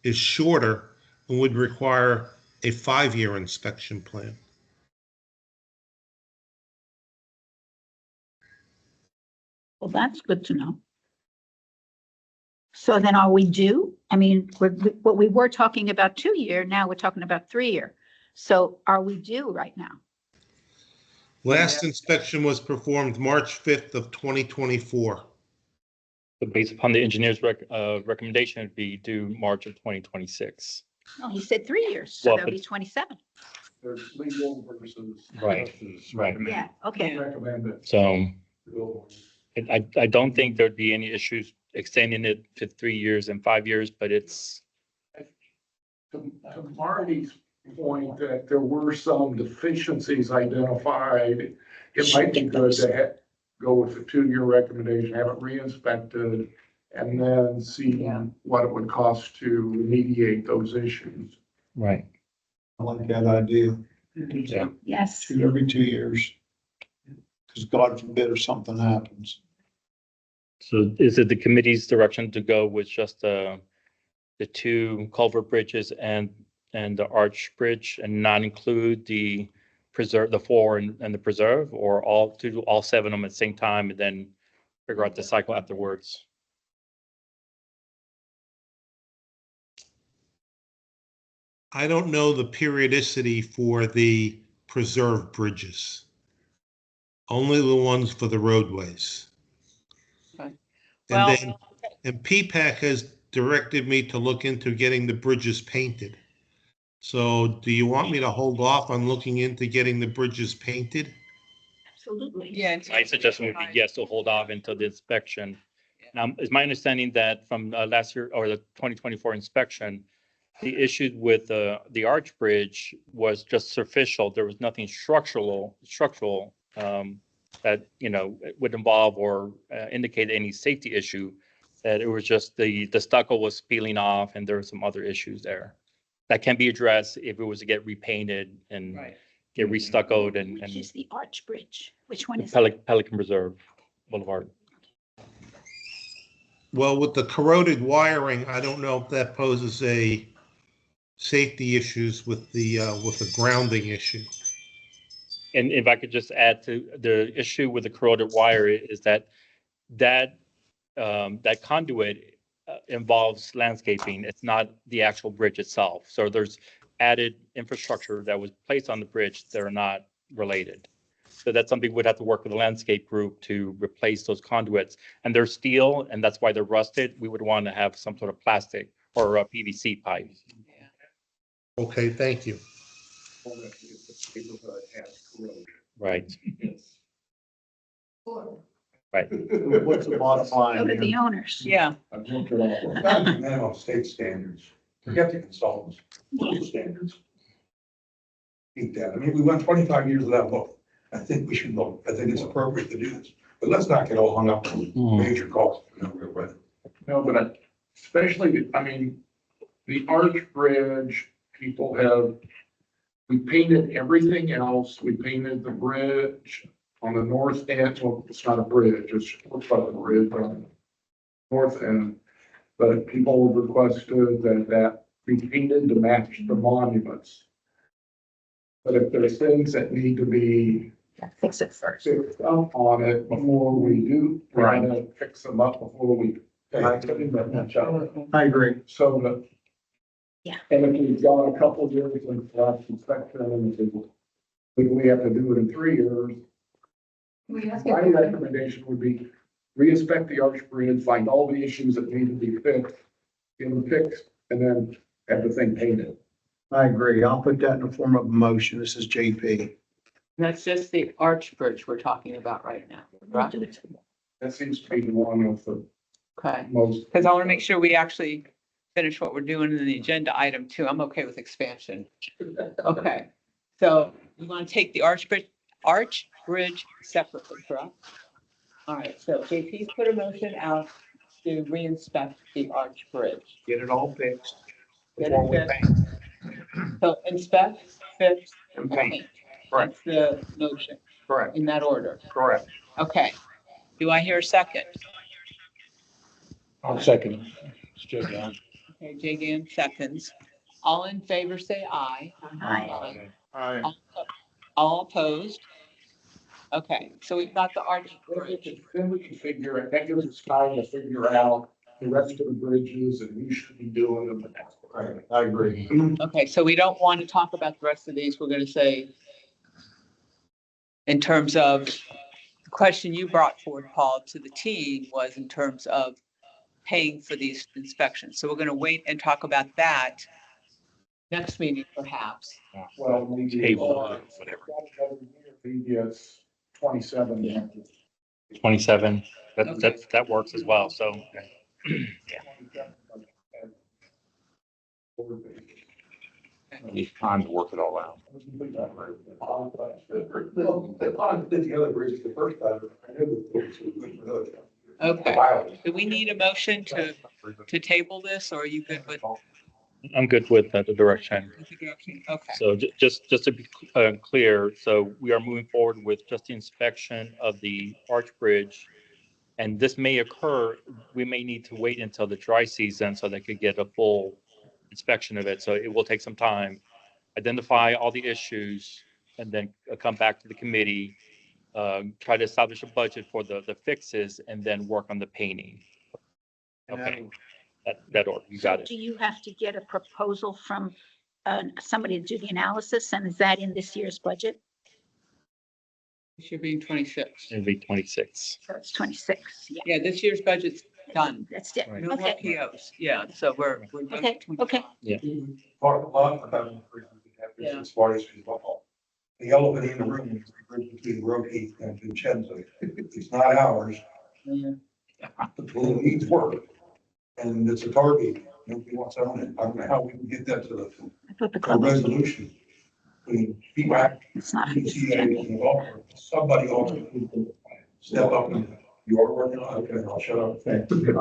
is shorter and would require a 5-year inspection plan. Well, that's good to know. So then are we due? I mean, what we were talking about 2-year, now we're talking about 3-year. So are we due right now? Last inspection was performed March 5th of 2024. So based upon the engineer's recommendation, it'd be due March of 2026. Oh, he said 3 years, so Well, that'll be but- 27. There's legal versus. Right, versus right. Yeah, okay. Recommended. So I don't think there'd be any issues extending it to 3 years and 5 years, but it's, To Marty's point that there were some deficiencies identified, it might be good to go with the 2-year recommendation, have it re-inspected, and then see what it would cost to remediate those issues. right. I like that idea. Yeah. Yes. Every 2 years. Because God forbid if something happens. So is it the committee's direction to go with just the 2 culvert bridges and the arch bridge and not include the preserve, the 4 and the preserve, or all to do all 7 of them at the same time and then figure out the cycle afterwards? I don't know the periodicity for the preserved bridges. Only the ones for the roadways. Okay. And PPAC has directed me to look into getting the bridges painted. So do you want me to hold off on looking into getting the bridges painted? Absolutely. Yeah. My suggestion would be yes, to hold off until the inspection. Now, it's my understanding that from last year or the 2024 inspection, the issue with the arch bridge was just superficial. There was nothing structural that, you know, would involve or indicate any safety issue. That it was just the stucco was peeling off and there were some other issues there that can be addressed if it was to get repainted and get restuccoed and Which is the arch bridge? Which one is? Pelican Reserve Boulevard. Well, with the corroded wiring, I don't know if that poses a safety issues with the grounding issue. And if I could just add to the issue with the corroded wire is that conduit involves landscaping. It's not the actual bridge itself. So there's added infrastructure that was placed on the bridge that are not related. So that's something we'd have to work with the landscape group to replace those conduits. And they're steel, and that's why they're rusted. We would want to have some sort of plastic or a PVC pipe. Okay, thank you. Right. Right. What's the bottom line Go to here? the owners. Yeah. I've looked it all. Minimum state standards. Forget the consultants. State standards. Keep that. I mean, we went 25 years without looking. I think we should look. I think it's appropriate to do this. But let's not get all hung up on major costs. No, but especially, I mean, the arch bridge, people we painted everything else. We painted the bridge on the north end. Well, it's not a bridge, it's looks like a bridge on the north end. But people requested that be painted to match the monuments. But if there's things that need to be Fix it first. fixed up on it before we do, we gotta fix them up before we. I agree. So that. Yeah. And if we've got a couple of years like last inspection, and we have to do it in 3 years. We ask My if- recommendation would be re-inspect the arch bridge, find all the issues that need to be fixed, get them fixed, and then have the thing painted. I agree. I'll put that in the form of a motion. This is JP. That's just the arch bridge we're talking about right now, right? That seems to be the one of the Okay, most. because I want to make sure we actually finish what we're doing in the agenda item too. I'm okay with expansion. Okay, so we want to take the arch bridge separately, correct? All right, so JP's put a motion out to re-inspect the arch bridge. Get it all fixed. Get before we it paint. So inspect, fix, And and paint. paint. Correct. That's the motion Correct. in that order. Correct. Okay. Do I hear a second? I'll second it. It's Joe Down. Okay, Jay Gann seconds. All in favor, say aye. Aye. Aye. All opposed? Okay, so we've got the arch bridge. Then we can figure it, that gives us time to figure out the rest of the bridges and we should be doing them. Right, I agree. Okay, so we don't want to talk about the rest of these. We're going to say in terms of the question you brought forward, Paul, to the team was in terms of paying for these inspections. So we're going to wait and talk about that next meeting perhaps. Well, we. Table, whatever. Maybe it's 27. 27, that works as well, so. Need time to work it all out. The pond did the other bridges the first time. I knew it was good for those. Okay. Do we need a motion to table this, or are you good with I'm good with the direction. the direction? Okay. So just to be clear, so we are moving forward with just the inspection of the arch bridge. And this may occur, we may need to wait until the dry season so they could get a full inspection of it. So it will take some time, identify all the issues, and then come back to the committee, try to establish a budget for the fixes, and then work on the painting. Okay, that order, you got it. Do you have to get a proposal from somebody to do the analysis, and is that in this year's budget? It should be 26. It'll be 26. So it's 26, yeah, Yeah, this year's budget's done. that's it, Right. No more okay, POs. Yeah, so we're done okay, with okay. 25. Part of the Yeah. as far as the elephant in the room is the bridge between Rocky and Vincenzo. It's not ours. Yeah. It needs work. And it's a target. Nobody wants on it. I don't know how we can get that to I thought the a club was, resolution. Between PWAC, it's not. for this PTA, agenda. and the golf course. Somebody ought to step up and you are working on it. Okay, I'll shut up. Thank you.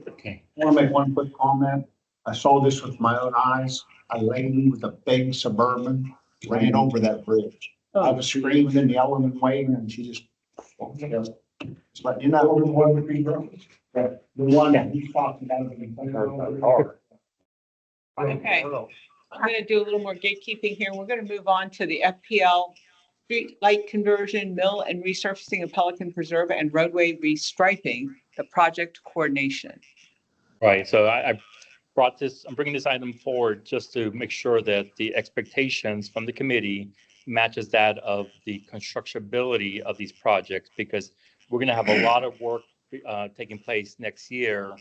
Okay. I want to make one quick comment. I saw this with my own eyes. A lady with a big Suburban ran over that bridge. I was screaming and yelling and waving and she just, just letting you know. Over the one with the drums. The one that he's talking about. Okay. I'm going to do a little more gatekeeping here. We're going to move on to the FPL street light conversion, mill and resurfacing of Pelican Preserve, and roadway restriping, the project coordination. Right, so I brought this, I'm bringing this item forward just to make sure that the expectations from the committee matches that of the constructability of these projects, because we're going to have a lot of work taking place next year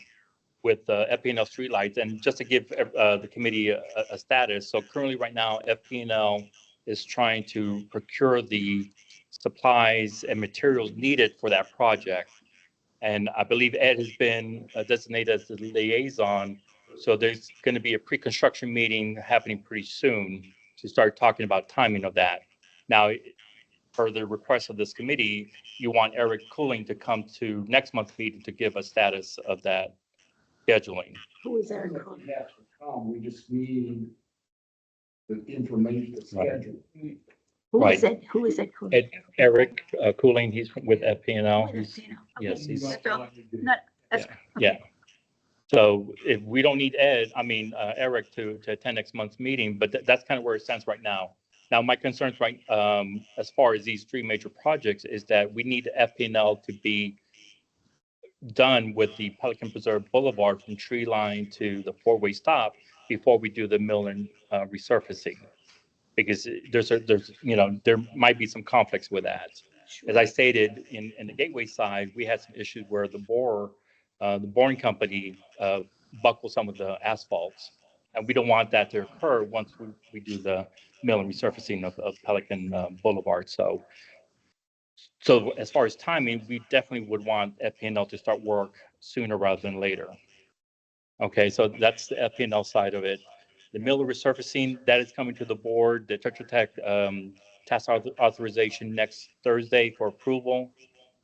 with FP&L streetlights. And just to give the committee a status, so currently right now, FP&L is trying to procure the supplies and materials needed for that project. And I believe Ed has been designated as the liaison. So there's going to be a pre-construction meeting happening pretty soon to start talking about timing of that. Now, per the request of this committee, you want Eric Cooling to come to next month's meeting to give a status of that scheduling. Who is Eric? Yes, we just need the information to schedule. Who is it? Who is it? Eric Cooling, he's with FP&L. He's, you know, Yes, okay, he's, that's all. Not, that's, yeah. So if we don't need Eric to attend next month's meeting, but that's kind of where it stands right now. Now, my concerns as far as these three major projects is that we need FP&L to be done with the Pelican Preserve Boulevard from tree line to the four-way stop before we do the mill and resurfacing. Because there might be some conflicts with that. As I stated, in the Gateway side, we had some issues where the boring company buckled some of the asphalts. And we don't want that to occur once we do the mill and resurfacing of Pelican Boulevard. So as far as timing, we definitely would want FP&L to start work sooner rather than later. Okay, so that's the FP&L side of it. The mill resurfacing, that is coming to the board, the Tetra Tech task authorization next Thursday for approval.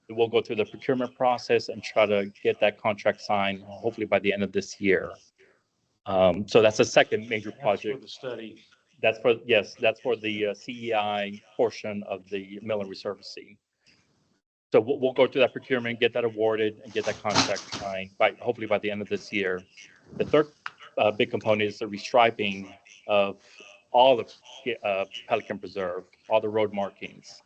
We'll go through the procurement process and try to get that contract signed, hopefully by the end of this year. So that's the second major project. The study. That's for the CEI portion of the mill and resurfacing. So we'll go through that procurement, get that awarded, and get that contract signed hopefully by the end of this year. The third big component is the restriping of all of Pelican Preserve, all the road markings.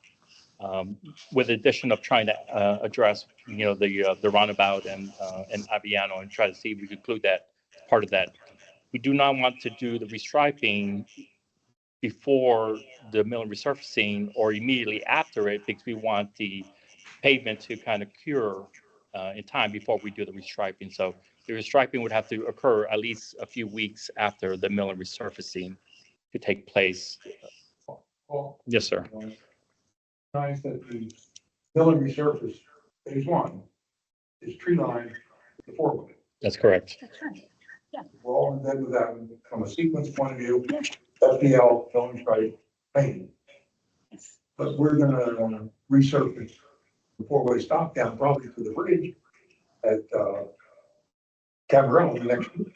with the addition of trying to address, the roundabout and Aviano and try to see if we could include that as part of that. We do not want to do the restriping before the mill and resurfacing or immediately after it, because we want the pavement to kind of cure in time before we do the restriping. So the restriping would have to occur at least a few weeks after the mill and resurfacing to take place. Well, Yes, sir. nice that the mill and resurface phase one is tree line with the four-way. That's correct. That's right. We're all in bed with that one from a sequence point of view, FPL, going straight, painting. But we're gonna resurface the four-way stop down probably to the bridge at, Cabarella the next year.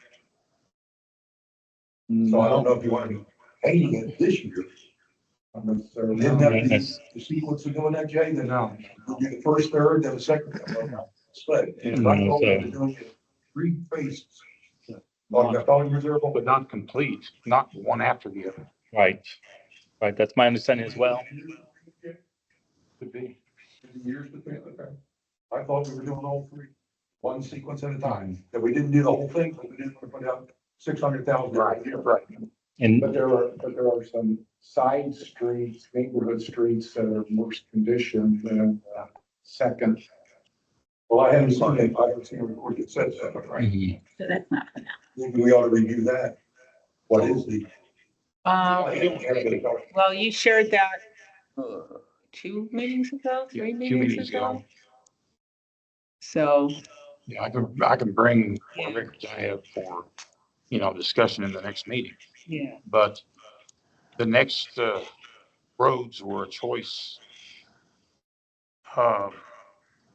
So I don't know if you want to be painting it this year. Not necessarily. Isn't that the sequence of doing that, Jay? Then you'll do the first third, then the second. Split. And I told you to do it 3 phases. But not complete, not one after the other. Right. Right. That's my understanding as well. Could be. Years between, okay. I thought we were doing all 3, one sequence at a time, that we didn't do the whole thing, but we didn't want to put out 600,000. Right. And But there are some side streets, neighborhood streets that are worse condition than second. Well, I haven't seen it, I haven't seen a report that says that, right? So that's not for now. Maybe we ought to review that. What is the? Well, you shared that 2 meetings ago, 3 2 meetings ago. So, Yeah, I can bring what records I have for, discussion in the next meeting. yeah, But the next roads were a choice.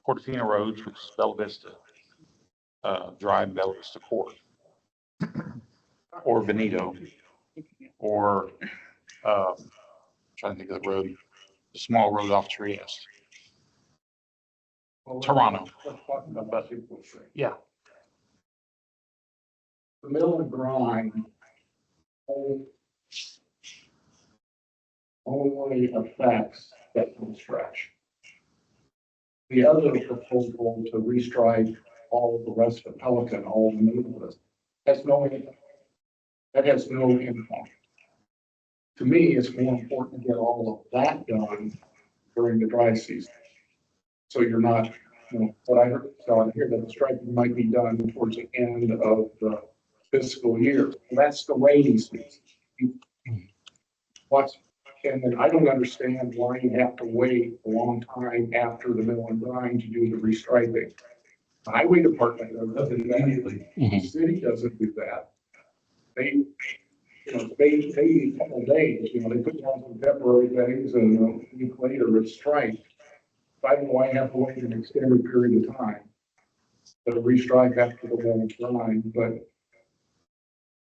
Portofino roads, which is Bella Vista Drive, Bella Vista Court, or Benito, or trying to think of the road, the small road off Trieste. Toronto. Let's talk about sequence. Yeah. The mill and grind only affects that one stretch. The other proposal to restrike all of the rest of Pelican, all the neighborhoods, has no impact. That has no impact. To me, it's more important to get all of that done during the dry season. So you're not, what I heard, so I hear that the striking might be done towards the end of the fiscal year. That's the rainy season. And then I don't understand why you have to wait a long time after the mill and grind to do the restriping. The highway department does it immediately. The city doesn't do that. They a couple of days, they put down some temporary things and a week later it's striped. I don't know why you have to wait an extended period of time to restripe after the mill and grind, but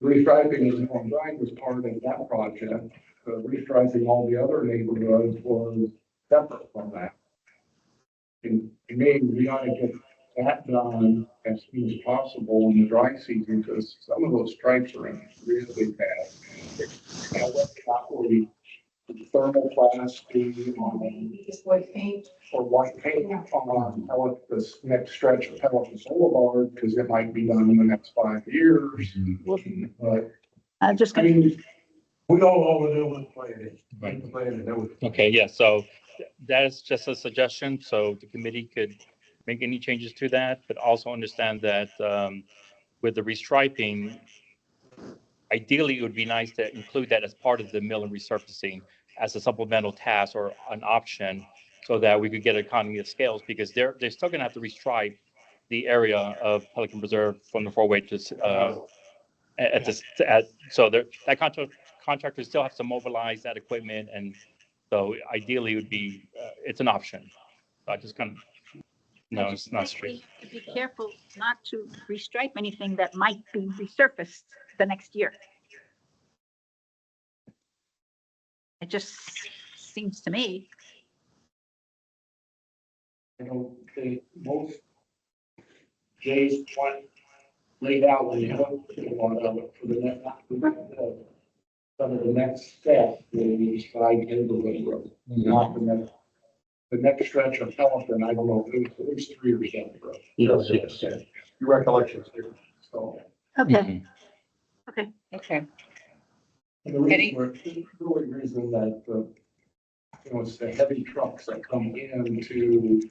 restriping the mill and grind was part of that project. Restriping all the other neighborhoods was separate from that. And to me, we ought to get that done as soon as possible in the dry season, because some of those stripes are in really bad. Now, what's not really thermoplastic on Just white paint. or white paint on this next stretch of Pelican Boulevard, because it might be done in the next 5 years. But I'm just I gonna, mean, we all want to do with planning. Right. Okay, yeah, so that is just a suggestion, so the committee could make any changes to that, but also understand that with the restriping, ideally, it would be nice to include that as part of the mill and resurfacing as a supplemental task or an option, so that we could get economy of scales, because they're still gonna have to restripe the area of Pelican Preserve from the four-way to so that contractor still has to mobilize that equipment, and so ideally it would be it's an option. So I just kind of it's not strict. be careful not to restripe anything that might be resurfaced the next year. It just seems to me. The most Jay's point laid out when you look for the next, some of the next step will be side neighborhood road, not the next the next stretch of Pelican, I don't know, it was 3 years down the road. Yes, yes. Okay. Your recollection's here, so. Okay, okay. Okay. And the really reason that, it's the heavy trucks that come into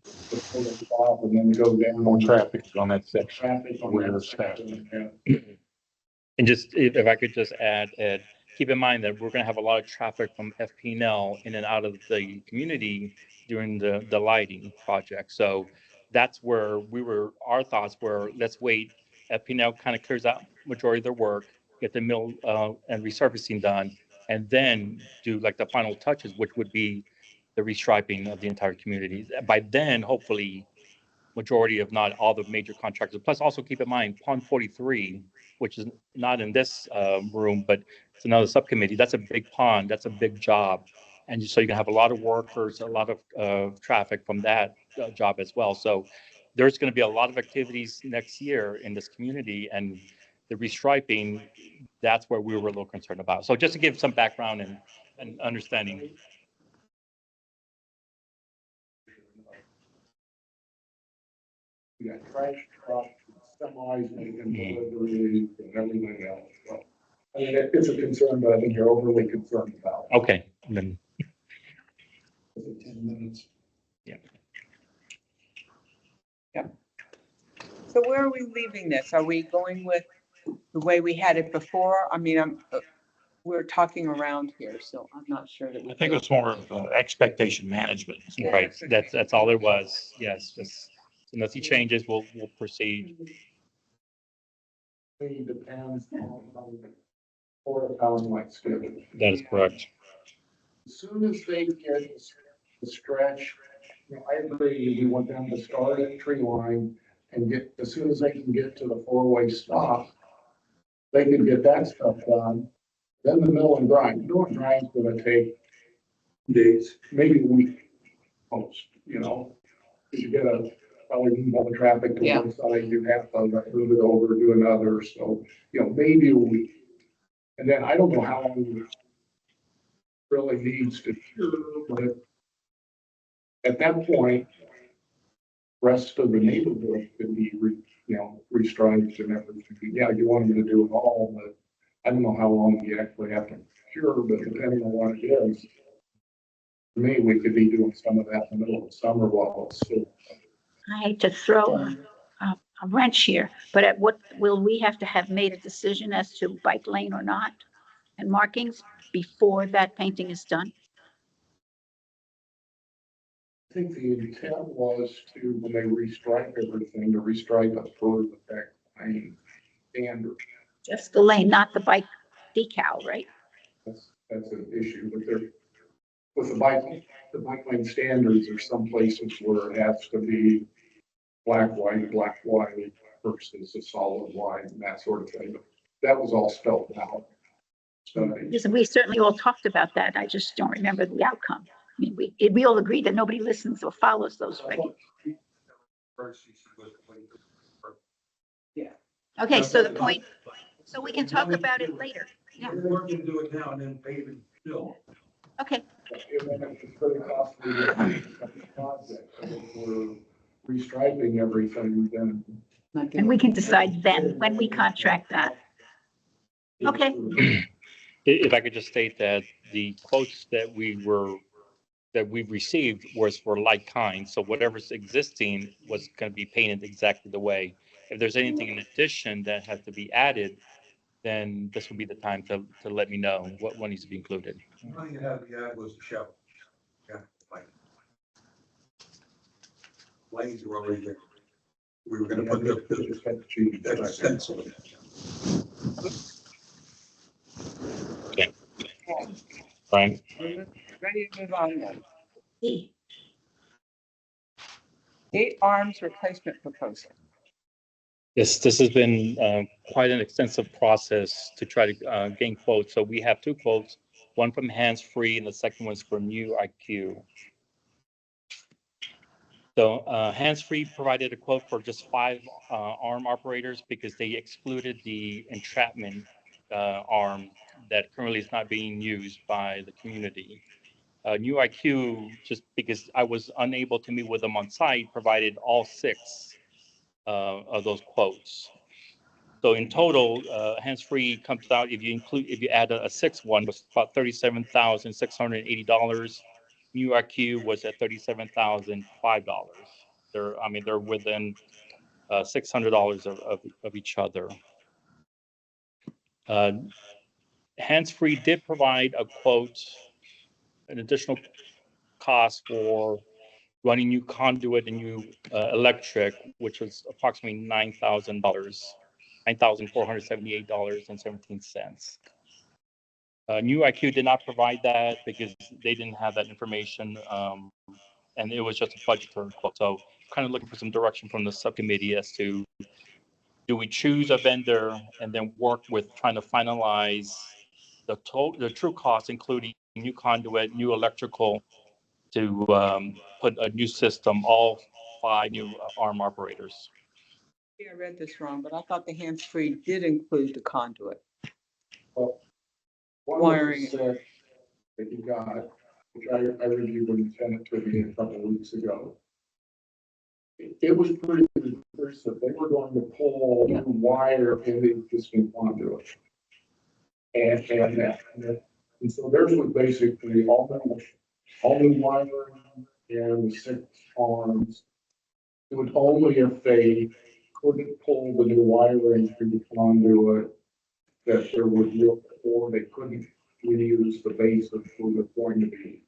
the full stop and then go down. More traffic on that section. Traffic on Where that it's faster. section, yeah. And just, if I could just add, Ed, keep in mind that we're gonna have a lot of traffic from FPNL in and out of the community during the lighting project. So that's where our thoughts were, let's wait. FPNL kind of clears out majority of their work, get the mill and resurfacing done, and then do like the final touches, which would be the restriping of the entire community. By then, hopefully, majority, if not all the major contractors. Plus, also keep in mind, Pond 43, which is not in this room, but it's another subcommittee. That's a big pond. That's a big job. And so you can have a lot of workers, a lot of traffic from that job as well. So there's going to be a lot of activities next year in this community, and the restriping, that's where we were a little concerned about. So just to give some background and understanding. We got trash trucks, semis making deliveries and everything else. So, I mean, it's a concern, but I think you're overly concerned about it. Okay, then. 10 minutes. Yeah. Yeah. So where are we leaving this? Are we going with the way we had it before? I mean, we're talking around here, so I'm not sure that we. I think it's more of expectation management. Right, that's all there was. Yes, just unless he changes, we'll proceed. It depends on how the light schedule. That is correct. As soon as they get the stretch, I agree, we want them to start at tree line and get, as soon as they can get to the 4-way stop, they can get that stuff done. Then the mill and grind. Mill and grind's gonna take days, maybe a week, most, because you gotta probably move all the traffic to one side, you have to move it over to another, so, maybe a week. And then I don't know how long it really needs to cure, but at that point, rest of the neighborhood could be, restriped and everything. Yeah, you want them to do it all, but I don't know how long you actually have to cure, but depending on what it is, for me, we could be doing some of that in the middle of summer while it's still. I hate to throw a wrench here, but at what, will we have to have made a decision as to bike lane or not and markings before that painting is done? I think the intent was to, when they restripe everything, to restripe it for the back lane standard. Just the lane, not the bike decal, right? That's an issue, but there, with the bike lane standards, there's some places where it has to be black, white versus a solid white and that sort of thing. But that was all spelled out. So, Because we certainly all talked about that. I just don't remember the outcome. I mean, we all agreed that nobody listens or follows those regulations. Yeah. Okay, so the point, so we can talk about it later. Yeah. We're gonna do it now and then pave and fill. Okay, and then it's very costly to the project. So if we're restriping everything, then. and we can decide then when we contract that. Okay. If I could just state that the quotes that we've received was for like kind, so whatever's existing was going to be painted exactly the way. If there's anything in addition that has to be added, then this would be the time to let me know what needs to be included. All you have to add was the shovel. Yeah, like. Lanes were already there. We were gonna put the stencil. Okay. Brian? Ready to move on then. E. Gate arms replacement proposal. Yes, this has been quite an extensive process to try to gain quotes. So we have 2 quotes, one from Hands Free and the second one's from UIQ. So Hands Free provided a quote for just 5 arm operators because they excluded the entrapment arm that currently is not being used by the community. New IQ, just because I was unable to meet with them on site, provided all 6 of those quotes. So in total, hands-free comes out, if you add a 6th one, was about $37,680. New IQ was at $37,005. They're within $600 of each other. Hands-free did provide a quote, an additional cost for running new conduit and new electric, which was approximately $9,000, $9,478.17. New IQ did not provide that because they didn't have that information, and it was just a budgetary quote. So kind of looking for some direction from the subcommittee as to, do we choose a vendor and then work with trying to finalize the true cost, including new conduit, new electrical, to put a new system, all 5 new arm operators. I read this wrong, but I thought the hands-free did include the conduit. Well, one Wiring. was said that you got, which I reviewed when you sent it to me a couple of weeks ago. It was pretty that they were going to pull new wire in the existing conduit. And so theirs was basically all the wiring and the 6 arms. It was only if they couldn't pull the new wiring through the conduit that there was or they couldn't reuse the base of who was going to be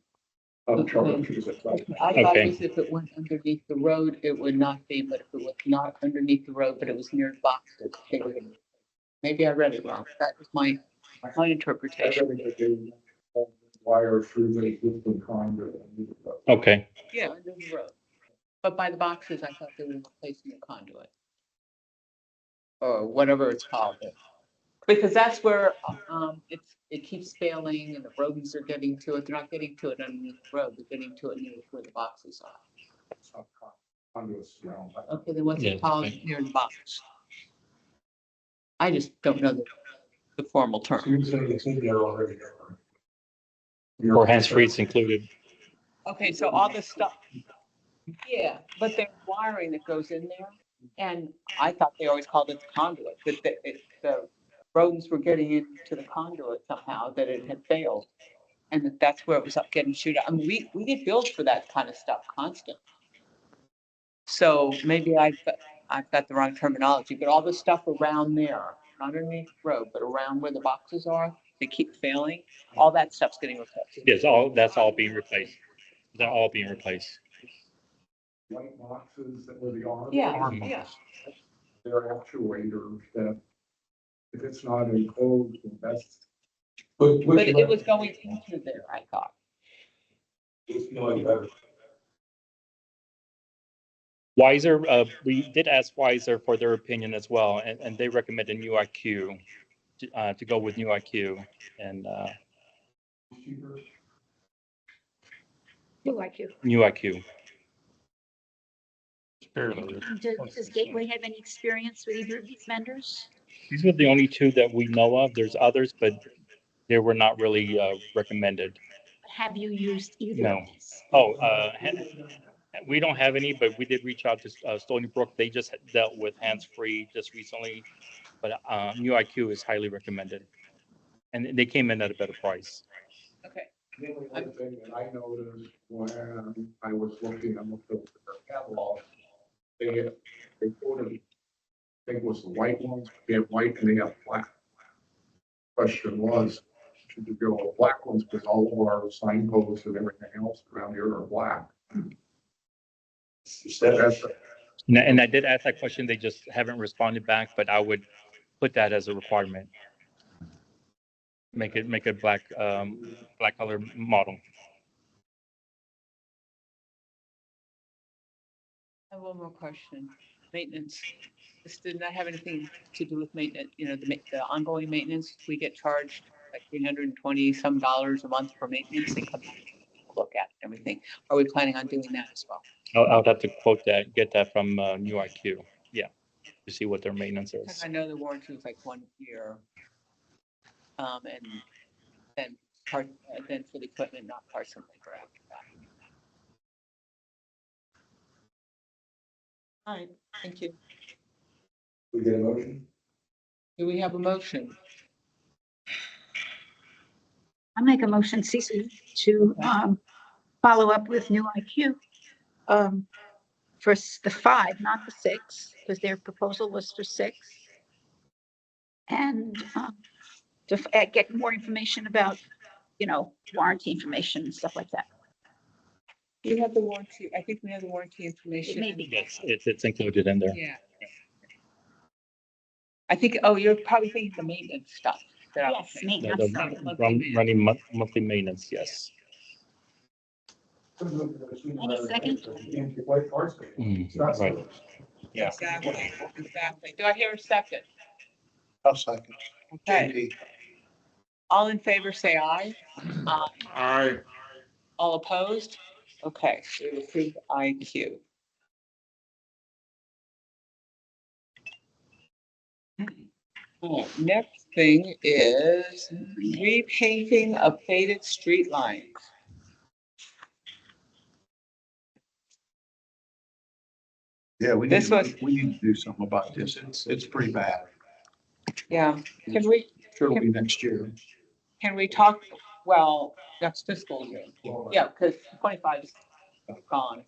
charges. I thought it was if it went underneath the road, it would not be, but if it was not underneath the road, but it was near the boxes, they would. Maybe I read it wrong. That was my interpretation. Wire through the existing conduit. Okay. Yeah, under the road. But by the boxes, I thought they were replacing the conduit. Or whatever it's called. Because that's where it keeps failing and the rodents are getting to it. They're not getting to it underneath the road. They're getting to it near where the boxes are. Okay, then what's it called near the box? I just don't know the formal term. For hands-free, it's included. Okay, so all this stuff. Yeah, but there's wiring that goes in there. And I thought they always called it the conduit, that the rodents were getting into the conduit somehow, that it had failed. And that's where it was up getting chewed up. I mean, we get billed for that kind of stuff constantly. So maybe I've got the wrong terminology, but all the stuff around there, not underneath the road, but around where the boxes are, they keep failing. All that stuff's getting replaced. Yes, that's all being replaced. They're all being replaced. White boxes that were the arms. Yeah, yeah. They're actuators that if it's not enclosed, that's. But it was going into there, I thought. It's feeling better. Wiser, we did ask Wiser for their opinion as well, and they recommended New IQ to go with New IQ. And New IQ. New IQ. Does Gateway have any experience with either of these vendors? These were the only 2 that we know of. There's others, but they were not really recommended. Have you used either No. of these? Oh, we don't have any, but we did reach out to Stony Brook. They just dealt with hands-free just recently, but New IQ is highly recommended, and they came in at a better price. Okay. The only other thing that I noticed when I was looking at their catalog, they quoted, I think it was the white ones, they have white and they have black. Question was, should you go with black ones because all of our signposts and everything else around here are black? And I did ask that question. They just haven't responded back, but I would put that as a requirement. Make it black color model. I have one more question. Maintenance. This did not have anything to do with maintenance, the ongoing maintenance. We get charged like $320 some a month for maintenance. They come look at everything. Are we planning on doing that as well? I would have to get that from New IQ. Yeah, to see what their maintenance is. Because I know the warranty was like 1 year. And then part, then for the equipment, not parts and labor after that. All right, thank you. We get a motion? Do we have a motion? I make a motion, Cece, to follow up with new IQ. For the 5, not the 6, because their proposal was for 6. And to get more information about, warranty information and stuff like that. Do you have the warranty? I think we have the warranty information. It may be. Yes, it's included in there. Yeah. I think, oh, you're probably thinking the maintenance stuff. that I was Yes, saying. Yeah, I'm the sorry. running monthly maintenance, yes. Any second? Right. Yeah. Exactly. Do I hear a second? I'll second. Okay. All in favor, say aye. Aye. All opposed? Okay, so we approved IQ. Next thing is repainting of faded street lines. Yeah, we This need, was- we need to do something about this. It's pretty bad. Yeah, can we Sure it'll be next year. talk, well, next fiscal year? Yeah, because 25 is gone.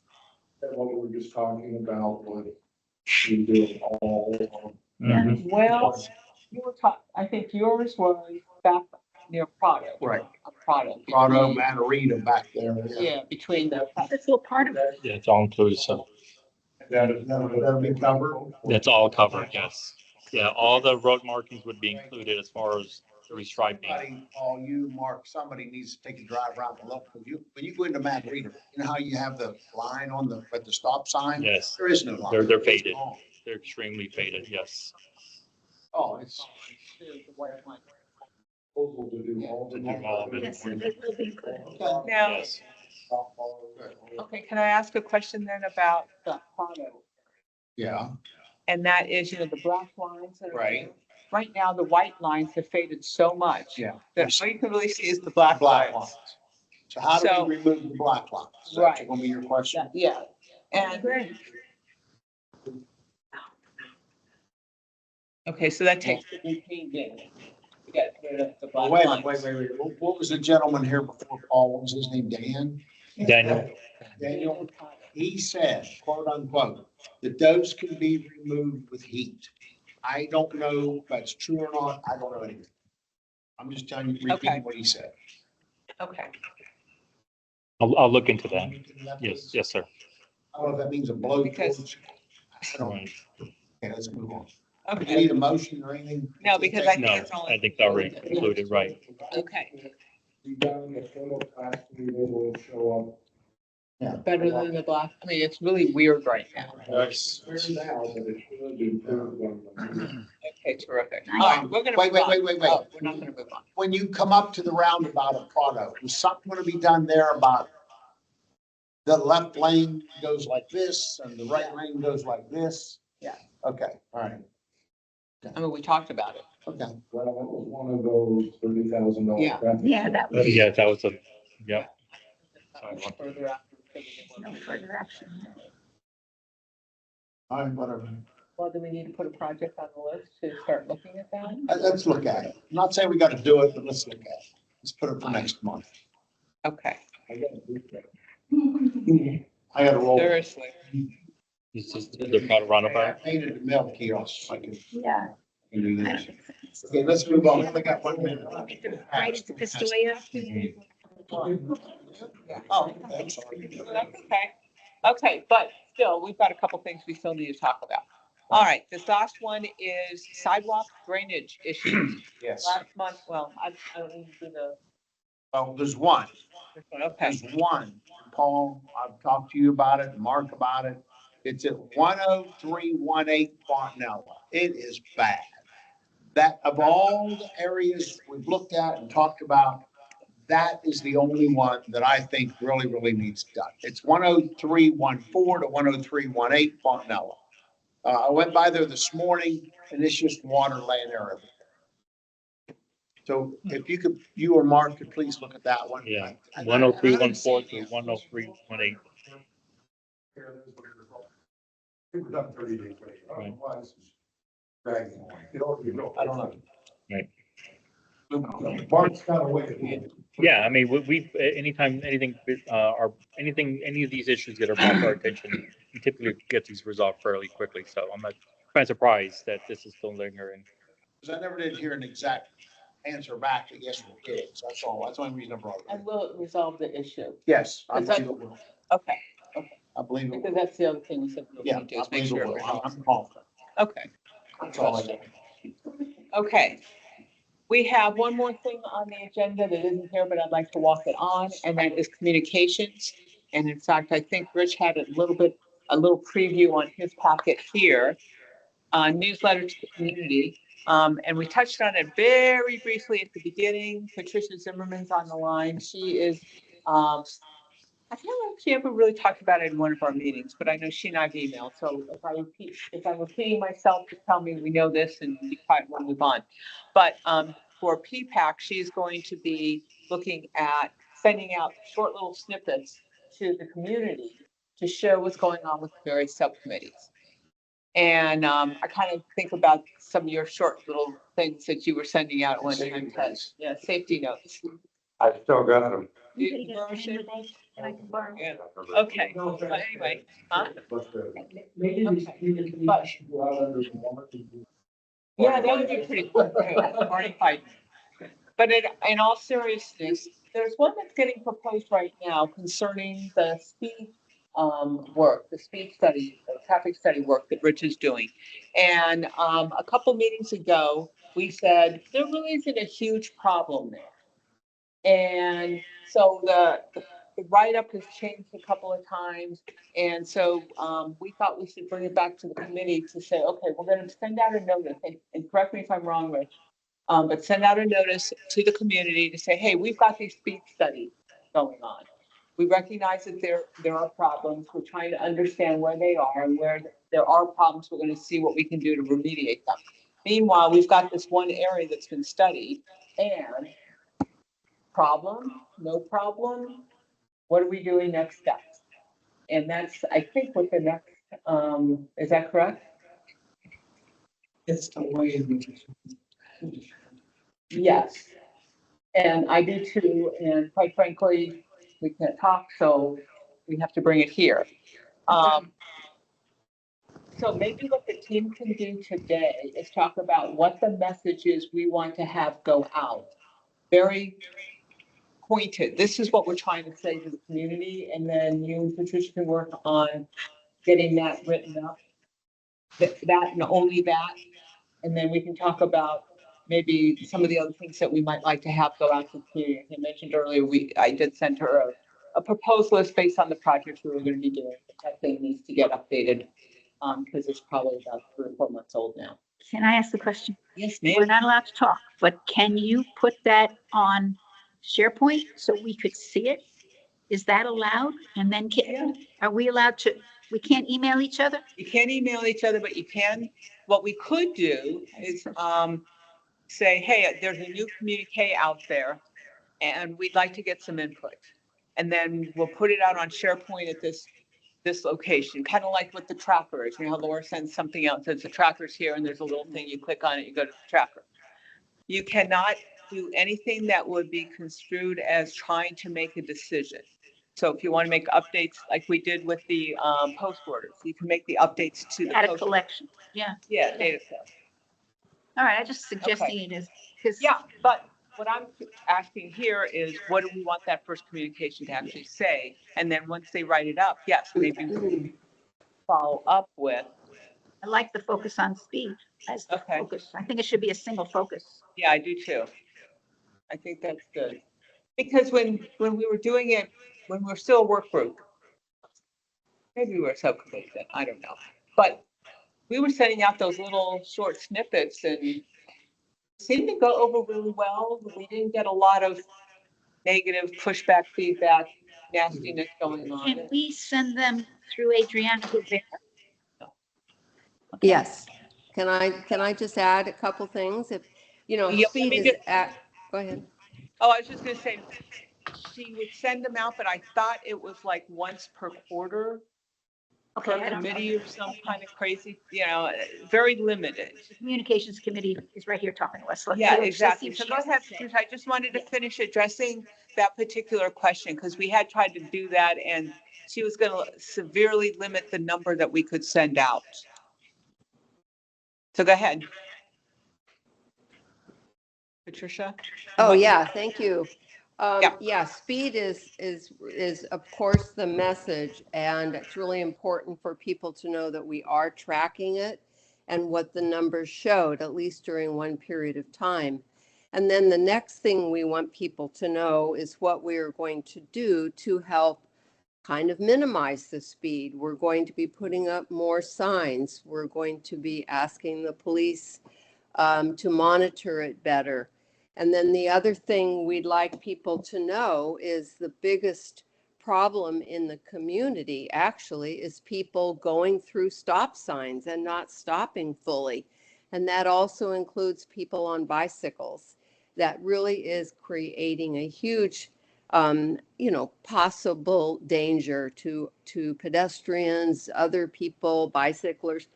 What we were just talking about, what we do all. Mhm. Well, you were talking, I think yours was back near Prado. Right. Prado. Prado, Matarita back there. Yeah, between the. That's all part of it. Yeah, it's all inclusive. So That'll be covered. that's all covered, yes. Yeah, all the road markings would be included as far as the restriping. Somebody, Paul, you, Mark, somebody needs to take a drive around and look. When you go into Matarita, you know how you have the line at the stop sign? Yes, There is no line. they're It's faded. gone. They're extremely faded, yes. Oh, it's. Proposal to do all To do all of it. Yes, it will be included. Now, Yes. okay, can I ask a question then about the Prado? Yeah, And that is, the black lines that are right. there. Right now, the white lines have faded so much. Yeah. That all you can really see is the black Black lines. lines. So how do So- we remove the black lines? Is that Right. gonna be your question? Yeah, and. Okay, so that takes the repainting. We got rid of the black Wait, lines. wait. What was the gentleman here before, Paul? What was his name? Dan? Daniel, Daniel, he said, quote unquote, that those can be removed with heat. I don't know if that's true or not. I don't know anything. I'm just telling you, Okay. repeating what he said. Okay, I'll look into that. Yes, yes, sir. I don't know if that means a blow. Because- I don't know. Right. Okay, let's move on. Do you okay. need a motion or anything? No, because I think No, it's all. I think it's already included, right. Okay, We done the photo class, we will show better than the black. I mean, it's really weird right now. up. It's fair now, but it should improve on the. Okay, terrific. All right, we're gonna. Wait. move on. Oh, we're not gonna move on. When you come up to the roundabout of Prado, is something gonna be done there about the left lane goes like this and the right lane goes like this? Yeah. Okay, all right, I mean, we talked about it. okay. Well, that was one of those $30,000. Yeah. Yeah, that was Yeah, that was yeah. Further after. no further action. All right, whatever. Well, do we need to put a project on the list to start looking at that? Let's look at it. I'm not saying we gotta do it, but let's look at it. Let's put it for next month. Okay, I gotta roll. seriously. This is the Prado roundabout. I painted the mail kiosk. I can Yeah. do I this. don't think so. Okay, let's move on. We only got 1 minute. Right into Pistoia. Oh, I'm sorry. That's okay. Okay, but still, we've got a couple things we still need to talk about. All right, this last one is sidewalk drainage issues. Yes. Last month, well, I don't even do the, Well, there's one. this one. Okay, There's one. Paul, I've talked to you about it, Mark about it. It's at 10318 Fontanella. It is bad. That of all the areas we've looked at and talked about, that is the only one that I think really, really needs done. It's 10314 to 10318 Fontanella. I went by there this morning and it's just water laying there everywhere. So if you could, you or Mark could please look at that one. Yeah, And 10314 to 10318. It was done 30 days later. I don't Right. know why this is dragging on. You know, I don't know. Right. Mark's got a way of doing it. Yeah, I mean, we anytime anything, any of these issues that are brought to our attention, we typically get these resolved fairly quickly. So I'm not quite surprised that this is still lingering. Because I never did hear an exact answer back that yes, we did. So that's all. That's the only reason I brought it And up. will it resolve the issue? Yes, I Is that- believe it will. Okay, I believe it because will. that's the other thing we said we Yeah, need to do I is make believe it sure it will. resolves. I'm confident. Okay, That's all I got. okay. We have one more thing on the agenda that isn't here, but I'd like to walk it on, and that is communications. And in fact, I think Rich had a little preview on his packet here. Newsletter to the community. And we touched on it very briefly at the beginning. Patricia Zimmerman's on the line. She is, I feel like she ever really talked about it in one of our meetings, but I know she and I've emailed. So if I'm repeating myself, just tell me we know this and be quiet, we'll move on. But for PPAC, she's going to be looking at sending out short little snippets to the community to show what's going on with various subcommittees. And I kind of think about some of your short little things that you were sending out at one time, Ted. Yeah, safety notes. I've still got them. Anybody got a pen with that that I can borrow? Yeah. Okay, but anyway, huh? Maybe these community But- should go out under the water. Yeah, that would be pretty cool. Barney Fight. But in all seriousness, there's one that's getting proposed right now concerning the speed work, the speed study, traffic study work that Rich is doing. And a couple meetings ago, we said there really isn't a huge problem there. And so the write-up has changed a couple of times. And so we thought we should bring it back to the committee to say, okay, we're going to send out a notice, and correct me if I'm wrong, Rich, but send out a notice to the community to say, hey, we've got these speed studies going on. We recognize that there are problems. We're trying to understand where they are, and where there are problems, we're going to see what we can do to remediate them. Meanwhile, we've got this one area that's been studied, and problem, no problem, what are we doing next steps? And that's, I think, what the next, is that correct? It's the way in which Yes. And I do too, and quite frankly, we can't talk, so we have to bring it here. So maybe what the team can do today is talk about what the message is we want to have go out. Very pointed. This is what we're trying to say to the community, and then you and Patricia can work on getting that written up. That and only that, and then we can talk about maybe some of the other things that we might like to have go out to the community. As I mentioned earlier, I did send her a proposed list based on the projects we were going to be doing. That thing needs to get updated, because it's probably about 3 or 4 months old now. Can I ask the question? Yes, We're ma'am. not allowed to talk, but can you put that on SharePoint so we could see it? Is that allowed? And then are we allowed to, we can't email each other? You can't email each other, but you can, what we could do is say, hey, there's a new communique out there, and we'd like to get some input. And then we'll put it out on SharePoint at this location, kind of like with the trackers. You know how Laura sends something out, says the tracker's here, and there's a little thing, you click on it, you go to the tracker. You cannot do anything that would be construed as trying to make a decision. So if you want to make updates like we did with the post orders, you can make the updates to the Data post. collection, yeah. Yeah, data set. All right, I just suggesting it is, because. Yeah, but what I'm asking here is, what do we want that first communication to actually say? And then once they write it up, yes, maybe we follow up with. I like the focus on speed as the Okay. focus. I think it should be a single focus. Yeah, I do too. I think that's good. Because when we were doing it, when we were still a work group, maybe we were a subcommittee then, I don't know. But we were sending out those little short snippets and seemed to go over really well. We didn't get a lot of negative pushback, feedback, nastiness going on. Can we send them through Adriana Rivera? Yes. Can I just add a couple things? If, Yeah, let speed me is just- at, go ahead. Oh, I was just gonna say, she would send them out, but I thought it was like once per quarter Okay, per I don't know. committee or some kind of crazy, very limited. The Communications Committee is right here talking to us. Yeah, Let's see exactly. what So she go has to ahead, say. because I just wanted to finish addressing that particular question, because we had tried to do that and she was gonna severely limit the number that we could send out. So go ahead. Patricia? Oh, What- yeah, thank you. Yeah. Yeah, speed is of course the message, and it's really important for people to know that we are tracking it and what the numbers showed, at least during one period of time. And then the next thing we want people to know is what we are going to do to help kind of minimize the speed. We're going to be putting up more signs. We're going to be asking the police to monitor it better. And then the other thing we'd like people to know is the biggest problem in the community actually is people going through stop signs and not stopping fully. And that also includes people on bicycles. That really is creating a huge possible danger to pedestrians, other people, bicyclers.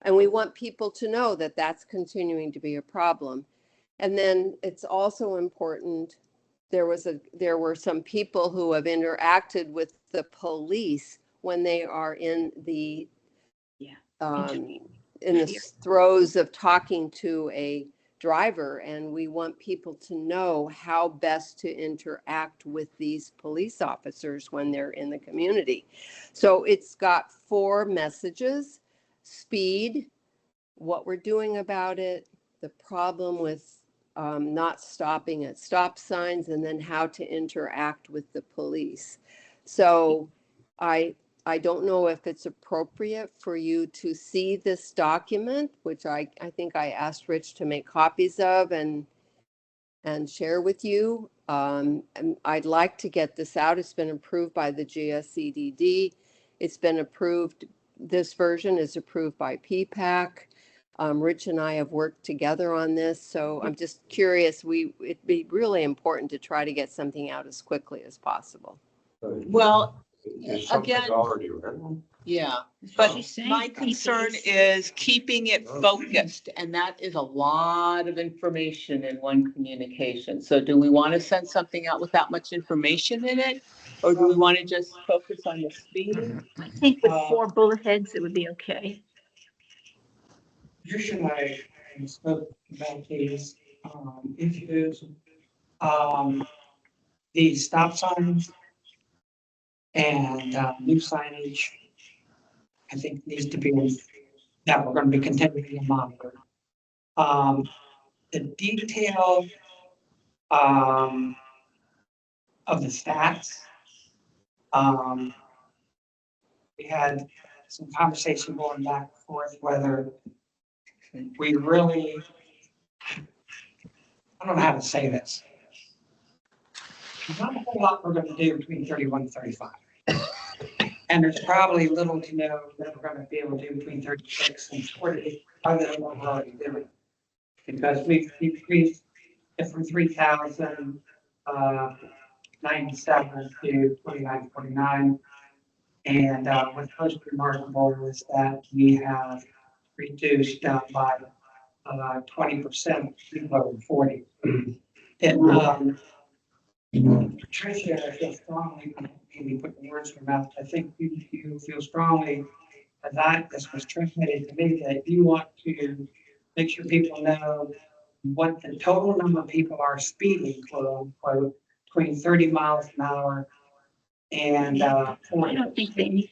And we want people to know that that's continuing to be a problem. And then it's also important, there were some people who have interacted with the police when they are in the throes of talking to a driver, and we want people to know how best to interact with these police officers when they're in the community. So it's got 4 messages: speed, what we're doing about it, the problem with not stopping at stop signs, and then how to interact with the police. So I don't know if it's appropriate for you to see this document, which I think I asked Rich to make copies of and share with you. And I'd like to get this out. It's been approved by the GSCDD. It's been approved, this version is approved by PPAC. Rich and I have worked together on this, so I'm just curious, it'd be really important to try to get something out as quickly as possible. Well, Is something again, already written? yeah, but She's saying my concern is keeping it focused, and that is a lot of information in one communication. So do we want to send something out with that much information in it? Or do we want to just focus on the speed? I think with 4 bullet heads, it would be okay. Tricia and I spoke about these issues, the stop signs and new signage. I think needs to be, that we're going to be continuing to monitor. The detail of the stats. We had some conversation going back and forth whether we really, I don't know how to say this. There's not a whole lot we're going to do between 31 and 35. And there's probably little to no that we're going to be able to do between 36 and 40, other than what we're already doing. Because we've increased it from 3,097 to 2,949. And what's most remarkable is that we have reduced by 20% below 40. And Tricia, I feel strongly, maybe put the words in your mouth, I think you feel strongly that this was transmitted to me, that you want to make sure people know what the total number of people are speeding, quote unquote, between 30 miles an hour and 40. I don't think they need.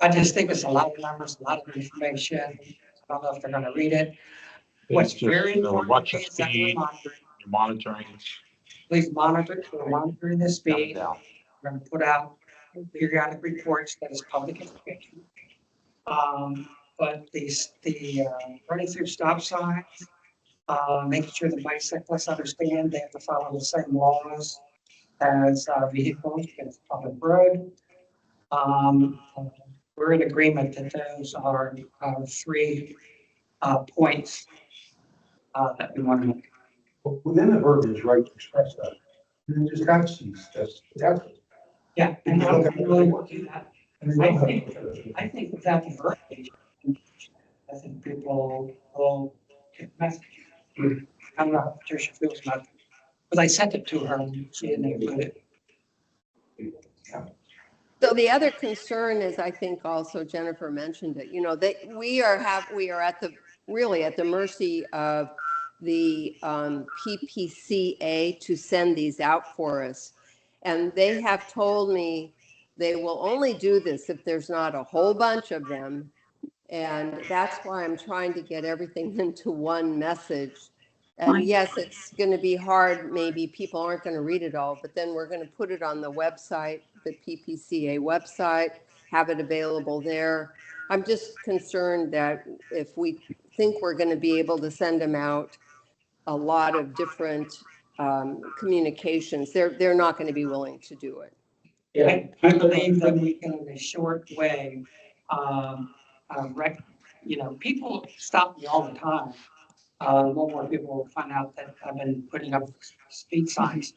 I just think it's a lot of numbers, a lot of information. I don't know if they're gonna read it. What's It's just, very important watch to the me is that we're speed, monitoring. you're monitoring. Please monitor, we're monitoring the speed. down. We're gonna put out periodic reports that is public information. But the running through stop signs, making sure the bicyclists understand they have to follow the same laws as vehicles, because it's a public road. We're in agreement that those are 3 points that we want to make. Within the verbiage, right, to express that. And then just have seats, that's. Yeah, and I'm really working that. And they don't have. I think without the verbiage, I think people will get the message. I don't know how Patricia feels about it, but I sent it to her and she didn't include it. So the other concern is, I think also Jennifer mentioned it, you know, that we are at the, really at the mercy of the PPCA to send these out for us. And they have told me they will only do this if there's not a whole bunch of them. And that's why I'm trying to get everything into one message. And Fine. yes, it's going to be hard. Maybe people aren't going to read it all, but then we're going to put it on the website, the PPCA website, have it available there. I'm just concerned that if we think we're going to be able to send them out a lot of different communications, they're not going to be willing to do it. Yeah, I believe that we can, in a short way, you know, people stop me all the time. More people will find out that I've been putting up speed signs.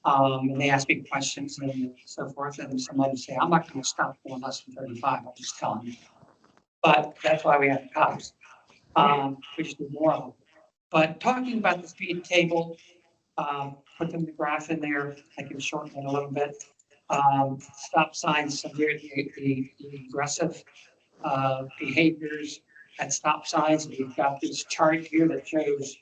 And they ask me questions and so forth, and some others say, I'm not gonna stop going less than 35, I'll just tell them. But that's why we have cops. We just need more of them. But talking about the speed table, put the graph in there, I can shorten it a little bit. Stop signs, the aggressive behaviors at stop signs. We've got this chart here that shows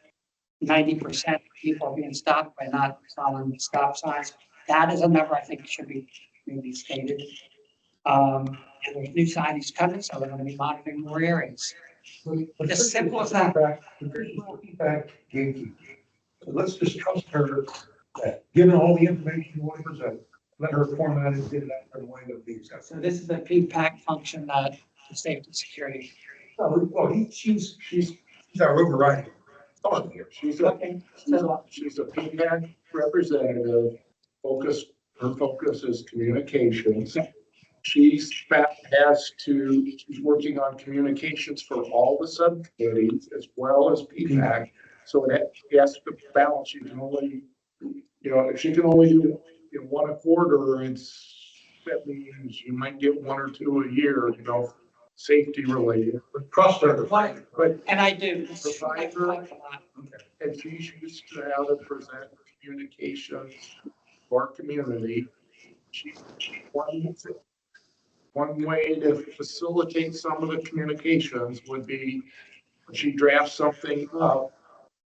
90% of people are being stopped by not following the stop signs. That is a number I think should be maybe stated. And there's new signage coming, so we're going to be monitoring more areas. Just simple as that. Feedback gatekeeper. So let's just trust her that, given all the information you want to present, let her format it, get it out in a way that be acceptable. So this is a feedback function that the safety and security. Well, she's our overriding thought here. She's a feedback representative, her focus is communications. She's working on communications for all the subcommittees as well as PPAC. So she has to balance. She can only, if she can only do one a quarter, that means you might get one or two a year, safety related. But trust her. But and I do. Provide her, and she's used to how to present communications to our community. One way to facilitate some of the communications would be when she drafts something up,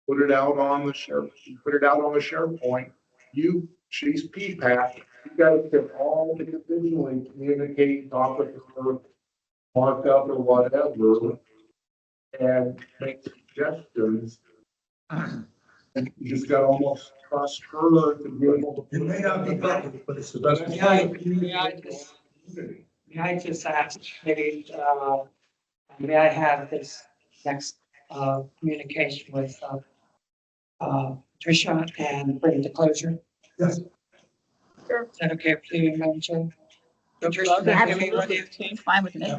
put it out on the SharePoint. She's PPAC. You guys can all individually communicate, talk with her, mark up or whatever, and make suggestions. You just got to almost trust her to be able to. It may not be perfect, but it's the best. May I just ask, maybe, may I have this next communication with Tricia and bring it to closure? Yes. Sure. Is that okay with you, Madam Chair? Absolutely, fine with me.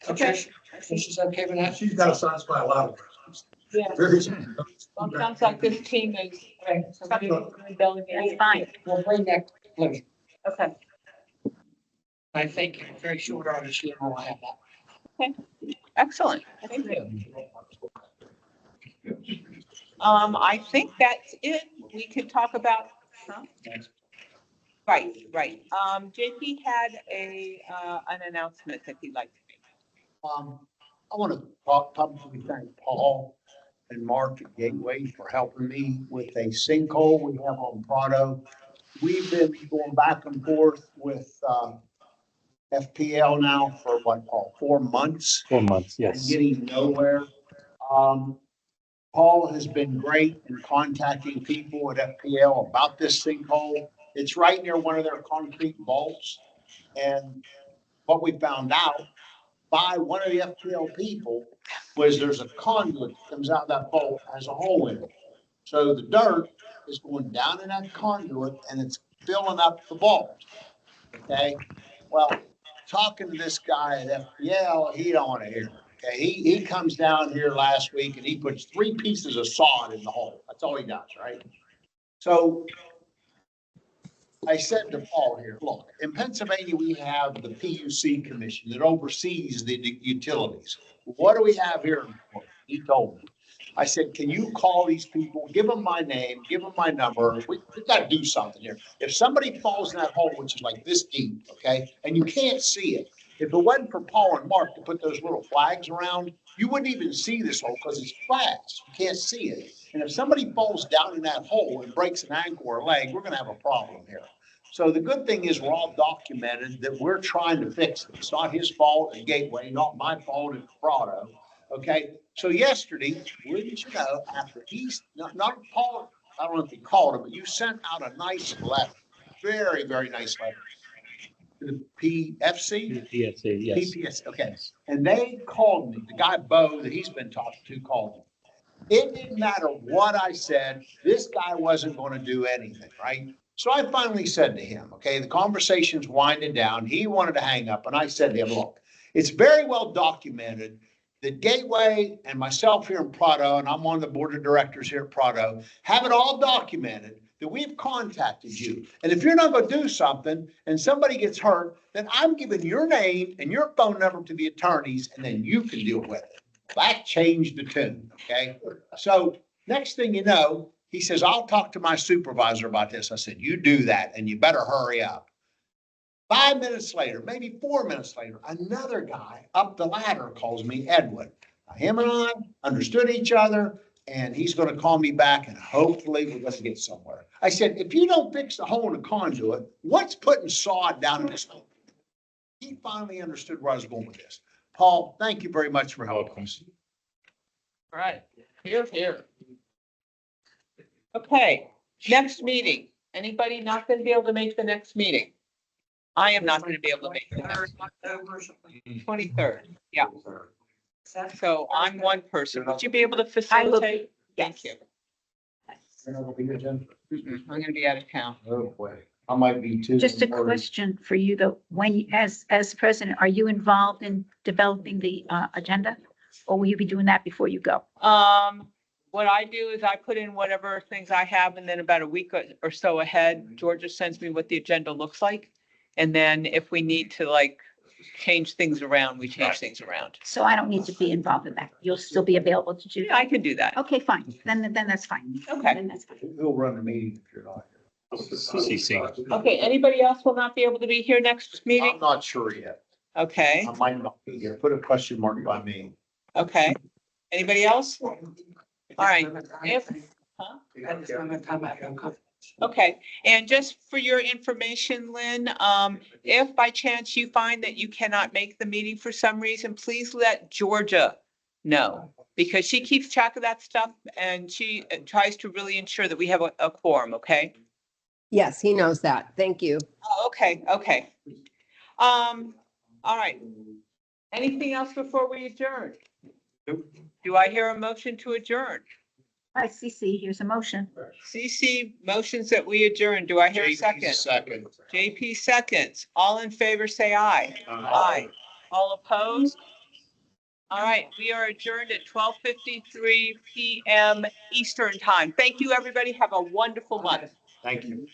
Okay. Trisha's okay with that? She's got to satisfy a lot of us. Yeah. Very. Sounds like this team is. Okay. That's fine. We'll bring that to closure. Okay. I think in very short order, she will have that. Okay. Excellent. Thank you. I think that's it. We could talk about. Huh? Right. JP had an announcement that he'd like to make. I want to publicly thank Paul and Mark at Gateway for helping me with a sinkhole we have on Prado. We've been going back and forth with FPL now for what, Paul, 4 months? 4 months, And yes. getting nowhere. Paul has been great in contacting people at FPL about this sinkhole. It's right near one of their concrete vaults. And what we found out by one of the FPL people was there's a conduit that comes out of that vault, has a hole in it. So the dirt is going down in that conduit and it's filling up the vault. Okay. Well, talking to this guy at FPL, he don't want to hear it. Okay, he comes down here last week and he puts 3 pieces of sod in the hole. That's all he does, right? So I said to Paul here, look, in Pennsylvania, we have the PUC commission that oversees the utilities. What do we have here? He told me. I said, can you call these people, give them my name, give them my number. We've got to do something here. If somebody falls in that hole, which is like this deep, okay, and you can't see it, if it wasn't for Paul and Mark to put those little flags around, you wouldn't even see this hole because it's fast. You can't see it. And if somebody falls down in that hole and breaks an ankle or a leg, we're going to have a problem here. So the good thing is we're all documented that we're trying to fix it. It's not his fault at Gateway, not my fault at Prado. Okay. So yesterday, wouldn't you know, after he's not Paul, I don't know if he called him, but you sent out a nice letter, very, very nice letter to the PFC. PSA, yes. PPS. Okay. And they called me. The guy Bo that he's been talking to called me. It didn't matter what I said. This guy wasn't going to do anything, right? So I finally said to him, okay, the conversation's winding down. He wanted to hang up. And I said to him, look, it's very well documented that Gateway and myself here in Prado, and I'm on the board of directors here at Prado, have it all documented that we've contacted you. And if you're not going to do something and somebody gets hurt, then I'm giving your name and your phone number to the attorneys, and then you can deal with it. That changed the tune, okay? So next thing you know, he says, I'll talk to my supervisor about this. I said, you do that and you better hurry up. 5 minutes later, maybe 4 minutes later, another guy up the ladder calls me Edwin. Now, him and I understood each other, and he's going to call me back, and hopefully we're going to get somewhere. I said, if you don't fix the hole in the conduit, what's putting sod down in this hole? He finally understood where I was going with this. Paul, thank you very much for helping us. All right, here. Okay, next meeting. Anybody not going to be able to make the next meeting? I am not going to be able to make the next. 23rd, yeah. So I'm one person. Would you be able to facilitate? Thank you. You're not gonna be here, Jen? I'm going to be out of town. Oh, boy. I might be too. Just a question for you though, when, as president, are you involved in developing the agenda? Or will you be doing that before you go? What I do is I put in whatever things I have, and then about a week or so ahead, Georgia sends me what the agenda looks like. And then if we need to like change things around, we change things around. So I don't need to be involved in that. You'll still be available to do Yeah, I can do that. Okay, fine. Then that's fine. Okay. Then that's fine. He'll run the meeting if you're not here. CC. Okay, anybody else will not be able to be here next meeting? I'm not sure yet. Okay, I might not be here. Put a question mark by me. okay. Anybody else? All right, okay, and just for your information, Lynn, if by chance you find that you cannot make the meeting for some reason, please let Georgia know. Because she keeps track of that stuff and she tries to really ensure that we have a quorum, okay? Yes, he knows that. Thank you. Oh, okay. All right. Anything else before we adjourn? Do I hear a motion to adjourn? Hi, CC, here's a motion. CC motions that we adjourn. Do I hear a second? Second. JP seconds. All in favor, say aye. Aye. All opposed? All right, we are adjourned at 12:53 p.m. Eastern time. Thank you, everybody. Have a wonderful month. Thank you.